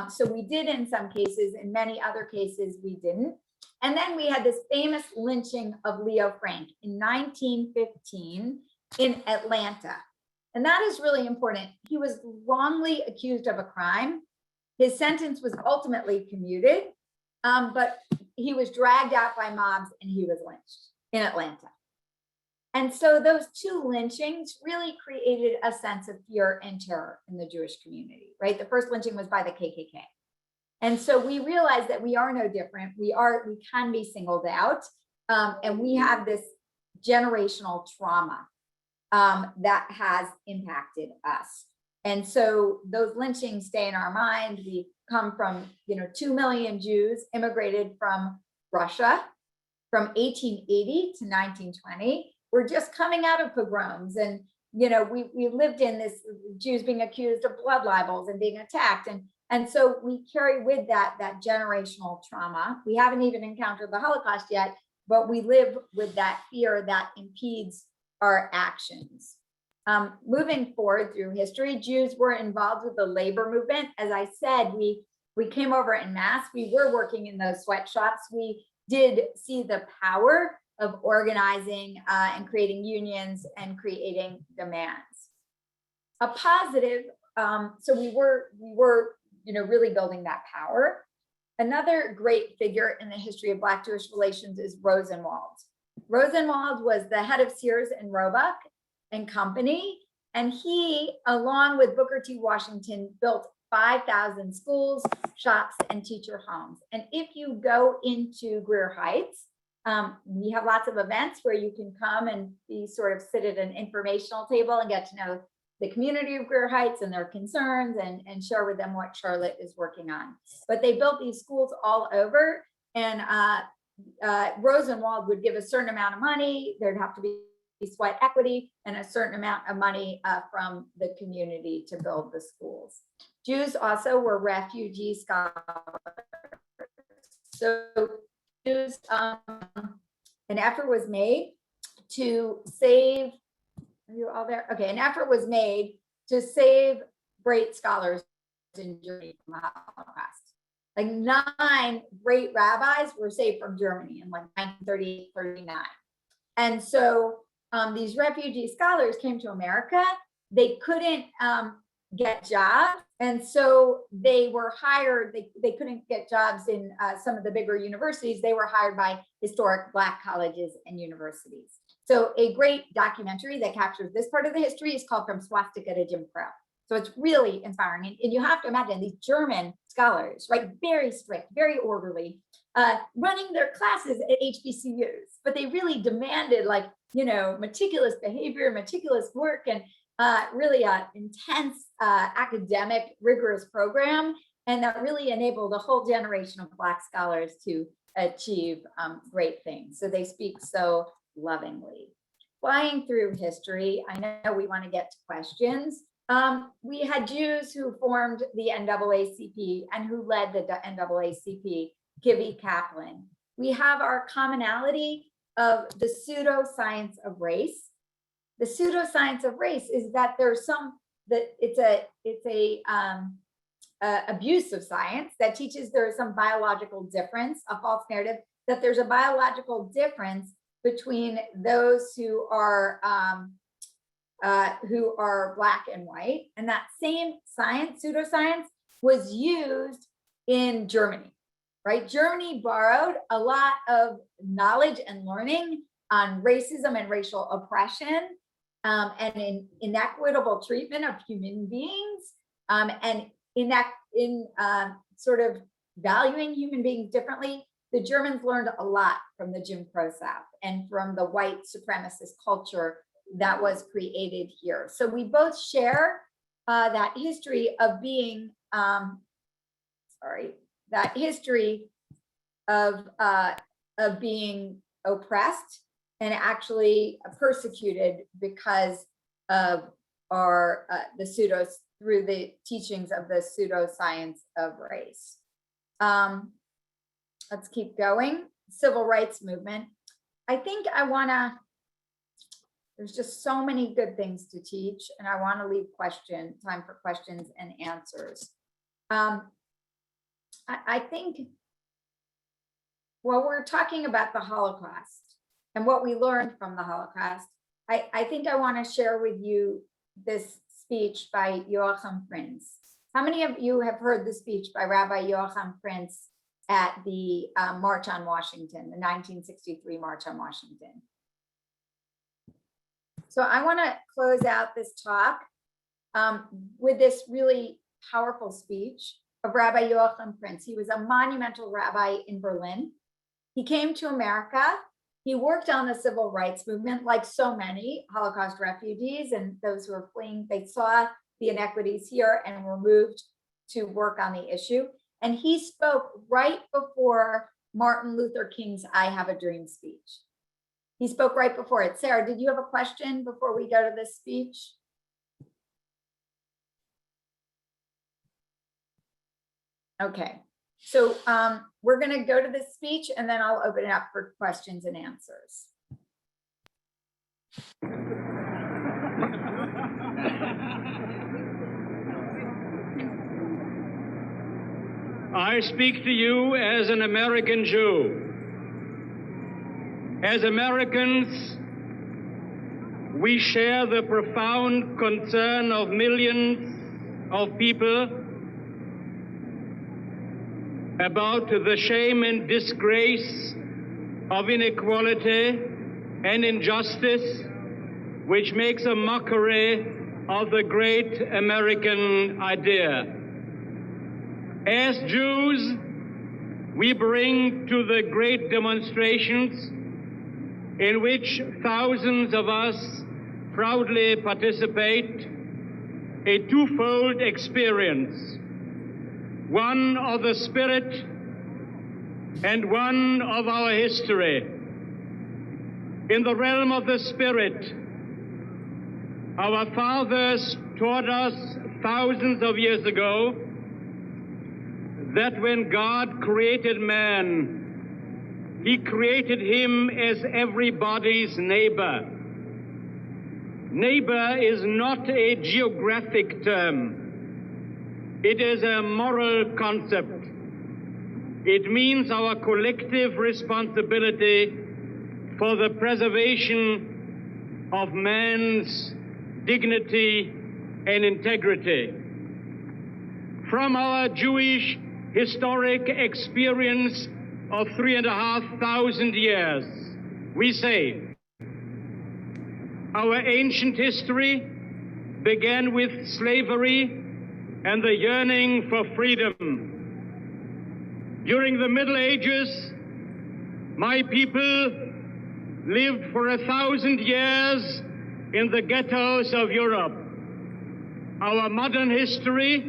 So we did in some cases, in many other cases we didn't. And then we had this famous lynching of Leo Frank in 1915 in Atlanta. And that is really important. He was wrongly accused of a crime. His sentence was ultimately commuted, but he was dragged out by mobs and he was lynched in Atlanta. And so those two lynchings really created a sense of fear and terror in the Jewish community, right? The first lynching was by the KKK. And so we realized that we are no different. We can be singled out, and we have this generational trauma that has impacted us. And so those lynchings stay in our mind. We come from, 2 million Jews immigrated from Russia from 1880 to 1920. We're just coming out of pogroms, and we lived in this, Jews being accused of blood libels and being attacked, and so we carry with that generational trauma. We haven't even encountered the Holocaust yet, but we live with that fear that impedes our actions. Moving forward through history, Jews were involved with the labor movement. As I said, we We came over en masse. We were working in those sweatshops. We did see the power of organizing and creating unions and creating demands. A positive, so we were, really building that power. Another great figure in the history of Black Jewish relations is Rosenwald. Rosenwald was the head of Sears and Roebuck and Company, and he, along with Booker T. Washington, built 5,000 schools, shops, and teacher homes. And if you go into Greer Heights, we have lots of events where you can come and be sort of sit at an informational table and get to know the community of Greer Heights and their concerns and share with them what Charlotte is working on. But they built these schools all over, and Rosenwald would give a certain amount of money. There'd have to be sweat equity and a certain amount of money from the community to build the schools. Jews also were refugee scholars. So Jews, an effort was made to save, are you all there? Okay, an effort was made to save great scholars in Germany from the Holocaust. Like 9 great rabbis were saved from Germany in like 1938, 39. And so these refugee scholars came to America. They couldn't get jobs. And so they were hired, they couldn't get jobs in some of the bigger universities. They were hired by historic Black colleges and universities. So a great documentary that captures this part of the history is called From Swastika to Jim Crow. So it's really inspiring. And you have to imagine these German scholars, right? Very strict, very orderly, running their classes at HBCUs, but they really demanded meticulous behavior, meticulous work, and really an intense academic, rigorous program. And that really enabled a whole generation of Black scholars to achieve great things. So they speak so lovingly. Flying through history, I know we want to get to questions. We had Jews who formed the NAACP and who led the NAACP, Kivy Kaplan. We have our commonality of the pseudoscience of race. The pseudoscience of race is that there's it's a abuse of science that teaches there is some biological difference, a false narrative that there's a biological difference between those who are Black and white. And that same science, pseudoscience, was used in Germany, right? Germany borrowed a lot of knowledge and learning on racism and racial oppression and in inequitable treatment of human beings, and in sort of valuing human beings differently. The Germans learned a lot from the Jim Crow South and from the white supremacist culture that was created here. So we both share that history of being, that history of being oppressed and actually persecuted because of through the teachings of the pseudoscience of race. Let's keep going. Civil rights movement. I think there's just so many good things to teach, and I want to leave time for questions and answers. I think while we're talking about the Holocaust and what we learned from the Holocaust, I think I want to share with you this speech by Joachim Prinz. How many of you have heard the speech by Rabbi Joachim Prinz at the March on Washington, the 1963 March on Washington? So I want to close out this talk with this really powerful speech of Rabbi Joachim Prinz. He was a monumental rabbi in Berlin. He came to America. He worked on the civil rights movement like so many Holocaust refugees and those who were fleeing. They saw the inequities here and were moved to work on the issue. And he spoke right before Martin Luther King's I Have a Dream speech. He spoke right before it. Sarah, did you have a question before we go to this speech? Okay, so we're going to go to this speech and then I'll open it up for questions and answers. I speak to you as an American Jew. As Americans, we share the profound concern of millions of people about the shame and disgrace of inequality and injustice, which makes a mockery of the great American idea. As Jews, we bring to the great demonstrations in which thousands of us proudly participate a twofold experience, one of the spirit and one of our history. In the realm of the spirit, our fathers taught us thousands of years ago that when God created man, He created him as everybody's neighbor. Neighbor is not a geographic term. It is a moral concept. It means our collective responsibility for the preservation of man's dignity and integrity. From our Jewish historic experience of 3,500 years, we say, our ancient history began with slavery and the yearning for freedom. During the Middle Ages, my people lived for 1,000 years in the ghettos of Europe. Our modern history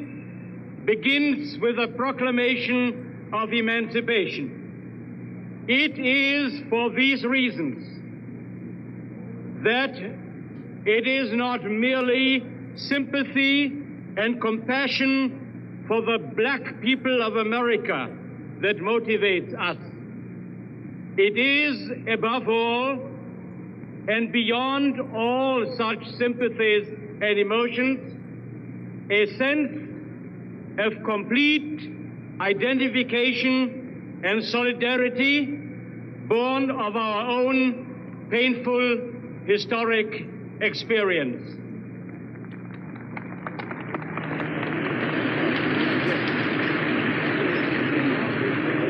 begins with the proclamation of emancipation. It is for these reasons that it is not merely sympathy and compassion for the black people of America that motivates us. It is, above all, and beyond all such sympathies and emotions, a sense of complete identification and solidarity born of our own painful historic experience.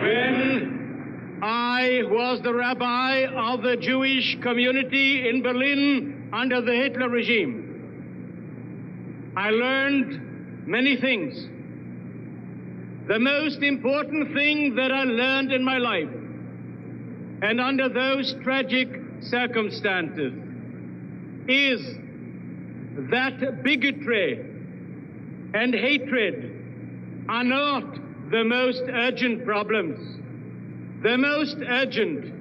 When I was the rabbi of the Jewish community in Berlin under the Hitler regime, I learned many things. The most important thing that I learned in my life, and under those tragic circumstances, is that bigotry and hatred are not the most urgent problems. The most urgent,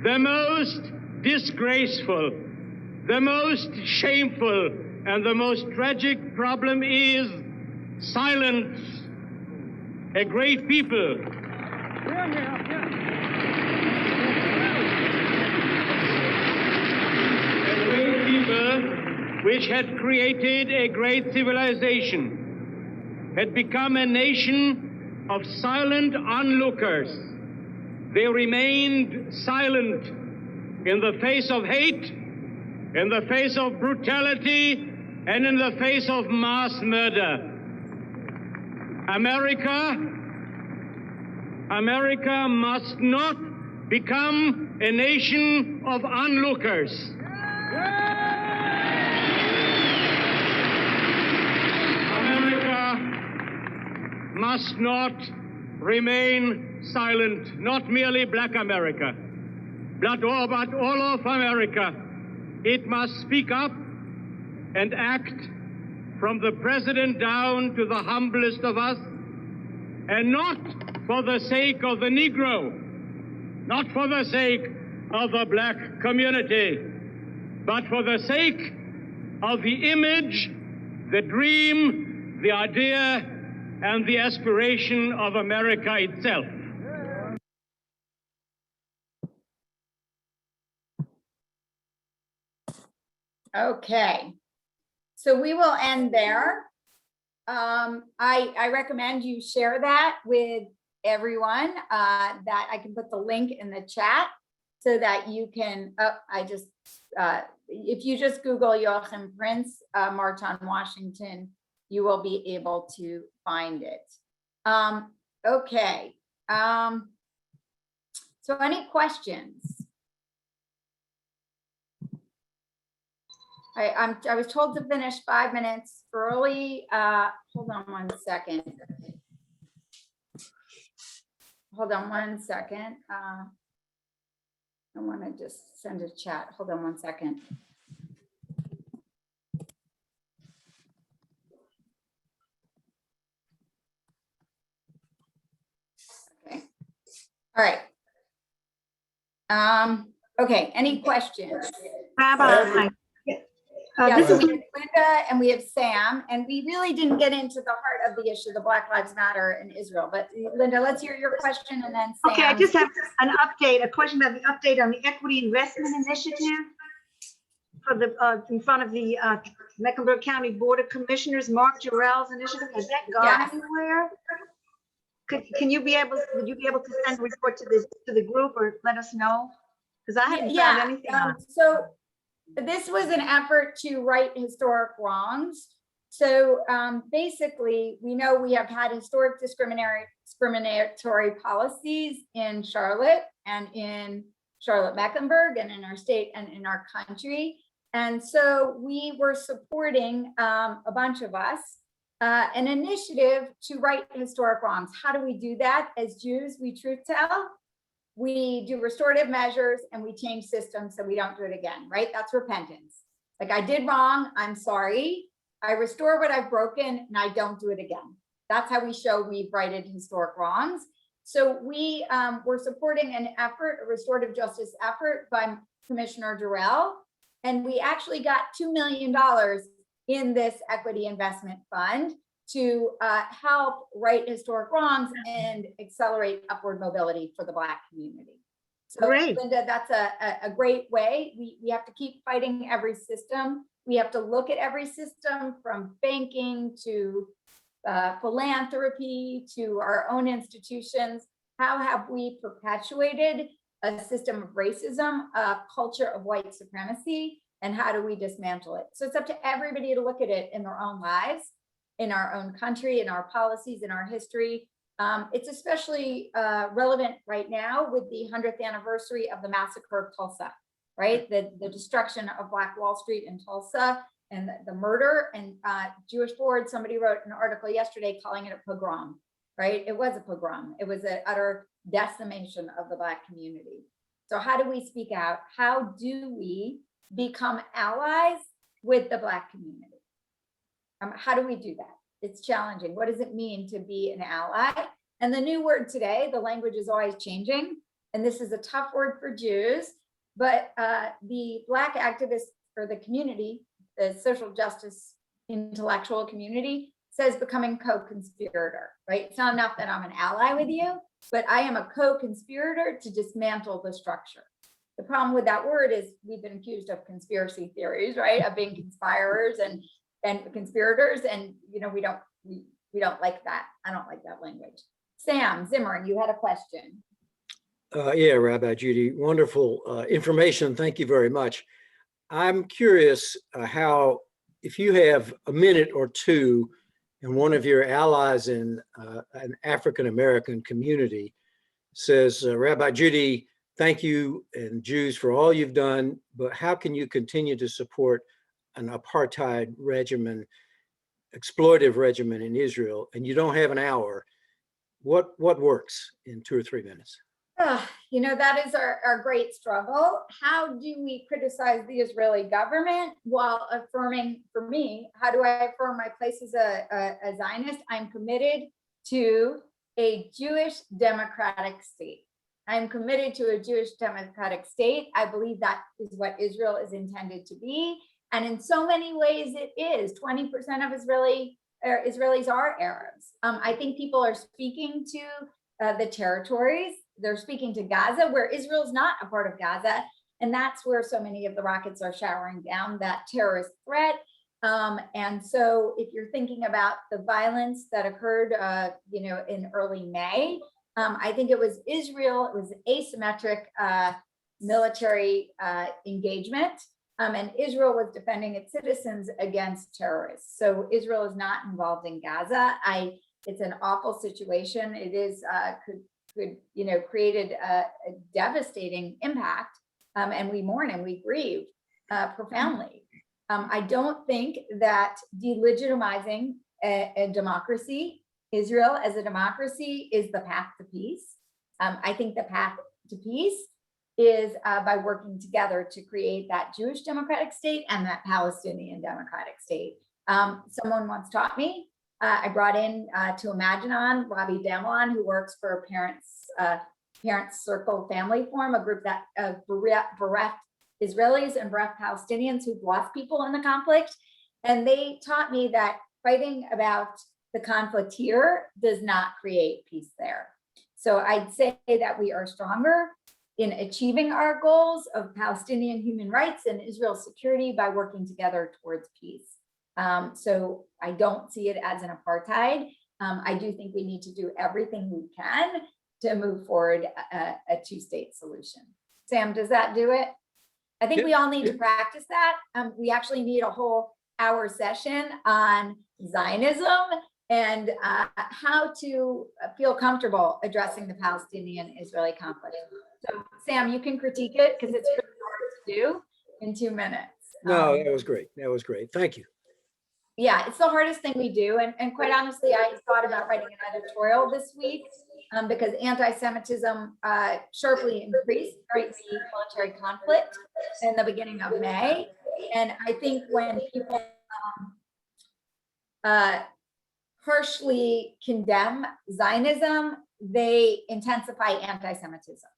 the most disgraceful, the most shameful, and the most tragic problem is silence. A great people. A great people which had created a great civilization had become a nation of silent onlookers. They remained silent in the face of hate, in the face of brutality, and in the face of mass murder. America must not become a nation of onlookers. America must not remain silent, not merely black America, but all of America. It must speak up and act from the president down to the humblest of us, and not for the sake of the Negro, not for the sake of the black community, but for the sake of the image, the dream, the idea, and the aspiration of America itself. Okay, so we will end there. I recommend you share that with everyone, that I can put the link in the chat so that you can, if you just Google Joachim Prince, March on Washington, you will be able to find it. Okay. So any questions? I was told to finish 5 minutes early. Hold on one second. I want to just send a chat. Hold on one second. Okay. All right. Okay, any questions? Rabbi, Yeah, so we have Linda and we have Sam, and we really didn't get into the heart of the issue, the Black Lives Matter in Israel. But Linda, let's hear your question, and then Sam. Okay, I just have an update, a question about the update on the Equity Investment Initiative for the, in front of the Mecklenburg County Board of Commissioners, Mark Jarrell's initiative. Has that gone Yes. anywhere? Would you be able to send a report to the group or let us know? Because I haven't found anything on it. So this was an effort to right historic wrongs. So basically, we know we have had historic discriminatory policies in Charlotte and in Charlotte-Mecklenburg and in our state and in our country. And so we were supporting, a bunch of us, an initiative to right historic wrongs. How do we do that? As Jews, we truth tell. We do restorative measures and we change systems so we don't do it again, right? That's repentance. Like, I did wrong, I'm sorry. I restore what I've broken and I don't do it again. That's how we show we've righted historic wrongs. So we were supporting an effort, a restorative justice effort by Commissioner Jarrell. And we actually got $2 million in this equity investment fund to help right historic wrongs and accelerate upward mobility for the Black community. So Great. Linda, that's a great way. We have to keep fighting every system. We have to look at every system, from banking to philanthropy to our own institutions. How have we perpetuated a system of racism, a culture of white supremacy, and how do we dismantle it? So it's up to everybody to look at it in their own lives, in our own country, in our policies, in our history. It's especially relevant right now with the 100th anniversary of the Massacre of Tulsa, right? The destruction of Black Wall Street in Tulsa and the murder. And Jewish Board, somebody wrote an article yesterday calling it a pogrom, right? It was a pogrom. It was an utter decimation of the Black community. So how do we speak out? How do we become allies with the Black community? How do we do that? It's challenging. What does it mean to be an ally? And the new word today, the language is always changing. And this is a tough word for Jews, but the Black activists for the community, the social justice intellectual community, says becoming co-conspirator, right? It's not enough that I'm an ally with you, but I am a co-conspirator to dismantle the structure. The problem with that word is we've been accused of conspiracy theories, right? Of being conspirers and conspirators, and we don't like that. I don't like that language. Sam Zimmer, you had a question. Yeah, Rabbi Judy, wonderful information. Thank you very much. I'm curious how, if you have a minute or two and one of your allies in an African-American community says, Rabbi Judy, thank you and Jews for all you've done, but how can you continue to support an apartheid regimen, exploitive regimen in Israel, and you don't have an hour? What works in 2 or 3 minutes? That is our great struggle. How do we criticize the Israeli government while affirming, for me, how do I affirm my place as a Zionist? I'm committed to a Jewish democratic state. I'm committed to a Jewish democratic state. I believe that is what Israel is intended to be. And in so many ways it is. 20% of Israelis are Arabs. I think people are speaking to the territories. They're speaking to Gaza, where Israel's not a part of Gaza. And that's where so many of the rockets are showering down, that terrorist threat. And so if you're thinking about the violence that occurred, in early May, I think it was Israel, it was asymmetric military engagement. And Israel was defending its citizens against terrorists. So Israel is not involved in Gaza. It's an awful situation. It is created a devastating impact, and we mourn and we grieve profoundly. I don't think that delegitimizing a democracy, Israel as a democracy, is the path to peace. I think the path to peace is by working together to create that Jewish democratic state and that Palestinian democratic state. Someone once taught me, I brought in to Imaginon, Rabbi Damelon, who works for Parents Circle Family Forum, a group that of bereft Israelis and bereft Palestinians who've lost people in the conflict. And they taught me that fighting about the conflict here does not create peace there. So I'd say that we are stronger in achieving our goals of Palestinian human rights and Israel's security by working together towards peace. So I don't see it as an apartheid. I do think we need to do everything we can to move forward a two-state solution. Sam, does that do it? I think we all need to practice that. We actually need a whole hour session on Zionism and how to feel comfortable addressing the Palestinian-Israeli conflict. So Sam, you can critique it because it's pretty hard to do in 2 minutes. No, that was great. That was great. Thank you. Yeah, it's the hardest thing we do. And quite honestly, I thought about writing an editorial this week because anti-Semitism sharply increased during the military conflict in the beginning of May. And I think when people harshly condemn Zionism, they intensify anti-Semitism.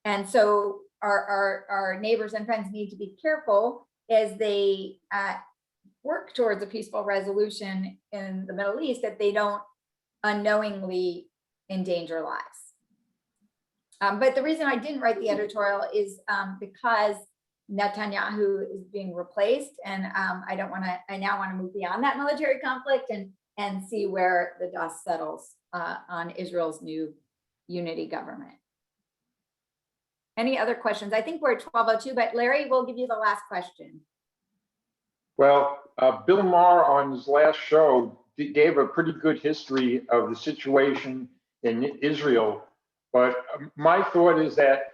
And so our neighbors and friends need to be careful as they work towards a peaceful resolution in the Middle East, that they don't unknowingly endanger lives. But the reason I didn't write the editorial is because Netanyahu is being replaced, and I now want to move beyond that military conflict and see where the dust settles on Israel's new unity government. Any other questions? I think we're at 12:02, but Larry, we'll give you the last question. Well, Bill Maher on his last show gave a pretty good history of the situation in Israel. But my thought is that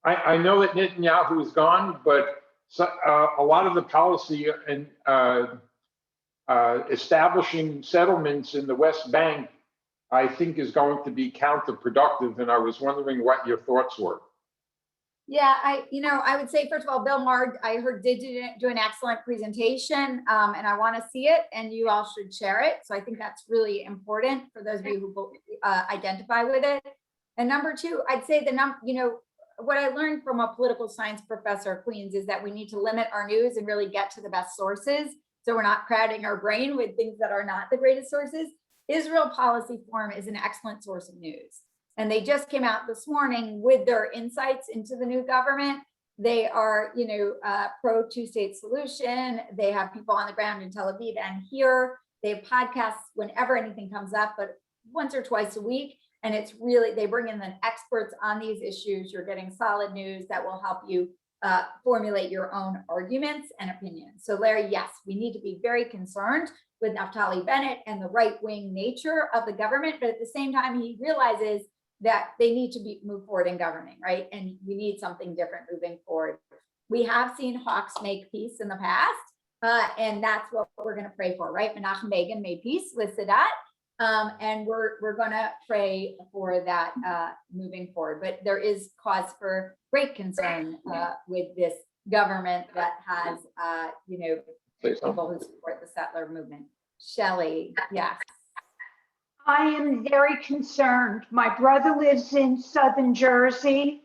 I know that Netanyahu is gone, but a lot of the policy and establishing settlements in the West Bank, I think, is going to be counterproductive. And I was wondering what your thoughts were. Yeah, I would say, first of all, Bill Maher, I heard did do an excellent presentation, and I want to see it, and you all should share it. So I think that's really important for those of you who identify with it. And number two, I'd say what I learned from a political science professor at Queens is that we need to limit our news and really get to the best sources, so we're not crowding our brain with things that are not the greatest sources. Israel Policy Forum is an excellent source of news. And they just came out this morning with their insights into the new government. They are, pro two-state solution. They have people on the ground in Tel Aviv and here. They have podcasts whenever anything comes up, but once or twice a week. And it's really, they bring in the experts on these issues. You're getting solid news that will help you formulate your own arguments and opinions. So Larry, yes, we need to be very concerned with Naftali Bennett and the right-wing nature of the government. But at the same time, he realizes that they need to move forward in governing, right? And we need something different moving forward. We have seen hawks make peace in the past, and that's what we're going to pray for, right? Menachem Begin made peace with Sadat, and we're going to pray for that moving forward. But there is cause for great concern with this government that has, people who support the settler movement. Shelley, yes. I am very concerned. My brother lives in southern Jersey,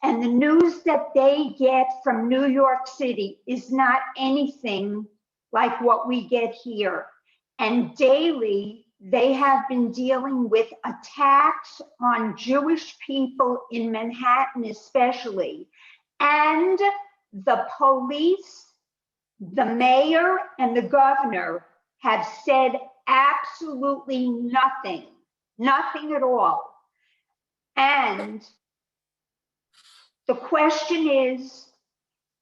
and the news that they get from New York City is not anything like what we get here. And daily, they have been dealing with attacks on Jewish people in Manhattan especially. And the police The mayor and the governor have said absolutely nothing, nothing at all. And the question is,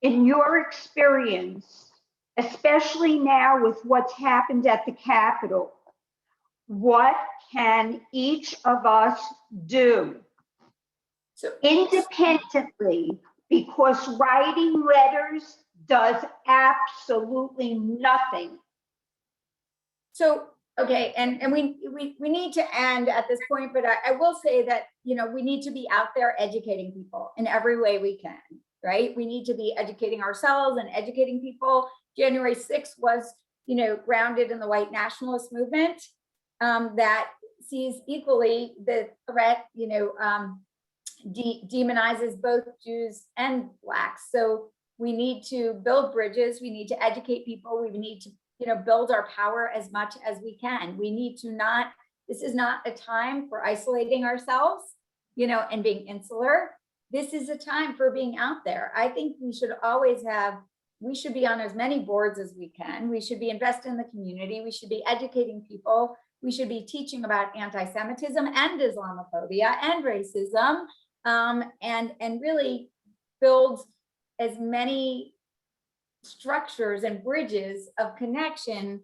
in your experience, especially now with what's happened at the Capitol, what can each of us do independently? Because writing letters does absolutely nothing. So, okay, and we need to end at this point, but I will say that, you know, we need to be out there educating people in every way we can, right? We need to be educating ourselves and educating people. January 6th was, you know, grounded in the white nationalist movement that sees equally the threat, you know, demonizes both Jews and Blacks. So we need to build bridges. We need to educate people. We need to, you know, build our power as much as we can. We need to not, this is not a time for isolating ourselves, you know, and being insular. This is a time for being out there. I think we should always have, we should be on as many boards as we can. We should be investing in the community. We should be educating people. We should be teaching about anti-Semitism and Islamophobia and racism, and really build as many structures and bridges of connection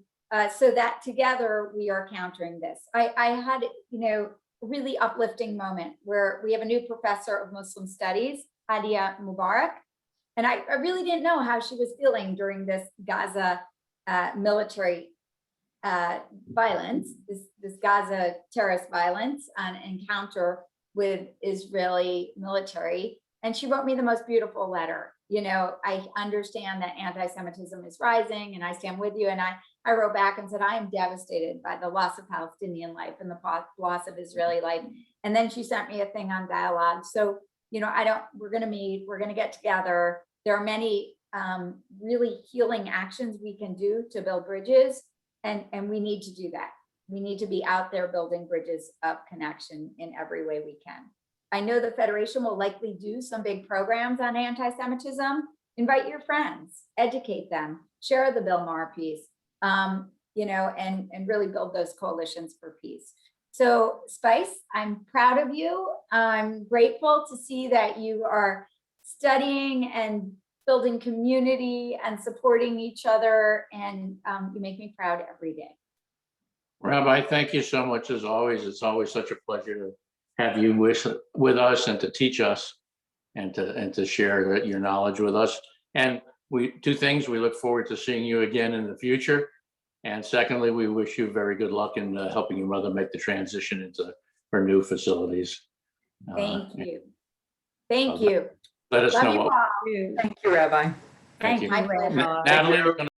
so that together we are countering this. I had, you know, a really uplifting moment where we have a new professor of Muslim studies, Hadia Mubarak, and I really didn't know how she was feeling during this Gaza military violence, this Gaza terrorist violence and encounter with Israeli military. And she wrote me the most beautiful letter. You know, I understand that anti-Semitism is rising and I stand with you. And I wrote back and said, I am devastated by the loss of Palestinian life and the loss of Israeli life. And then she sent me a thing on dialogue. So, you know, we're going to meet, we're going to get together. There are many really healing actions we can do to build bridges. And we need to do that. We need to be out there building bridges of connection in every way we can. I know the Federation will likely do some big programs on anti-Semitism. Invite your friends, educate them, share the Bill Maher piece, you know, and really build those coalitions for peace. So Spice, I'm proud of you. I'm grateful to see that you are studying and building community and supporting each other. And you make me proud every day. Rabbi, thank you so much as always. It's always such a pleasure to have you with us and to teach us and to share your knowledge with us. And two things, we look forward to seeing you again in the future. And secondly, we wish you very good luck in helping your mother make the transition into her new facilities. Thank you. Thank you. Let us Love know you what. all. Thank you, Rabbi. Thank you. My pleasure. Natalie, we're gonna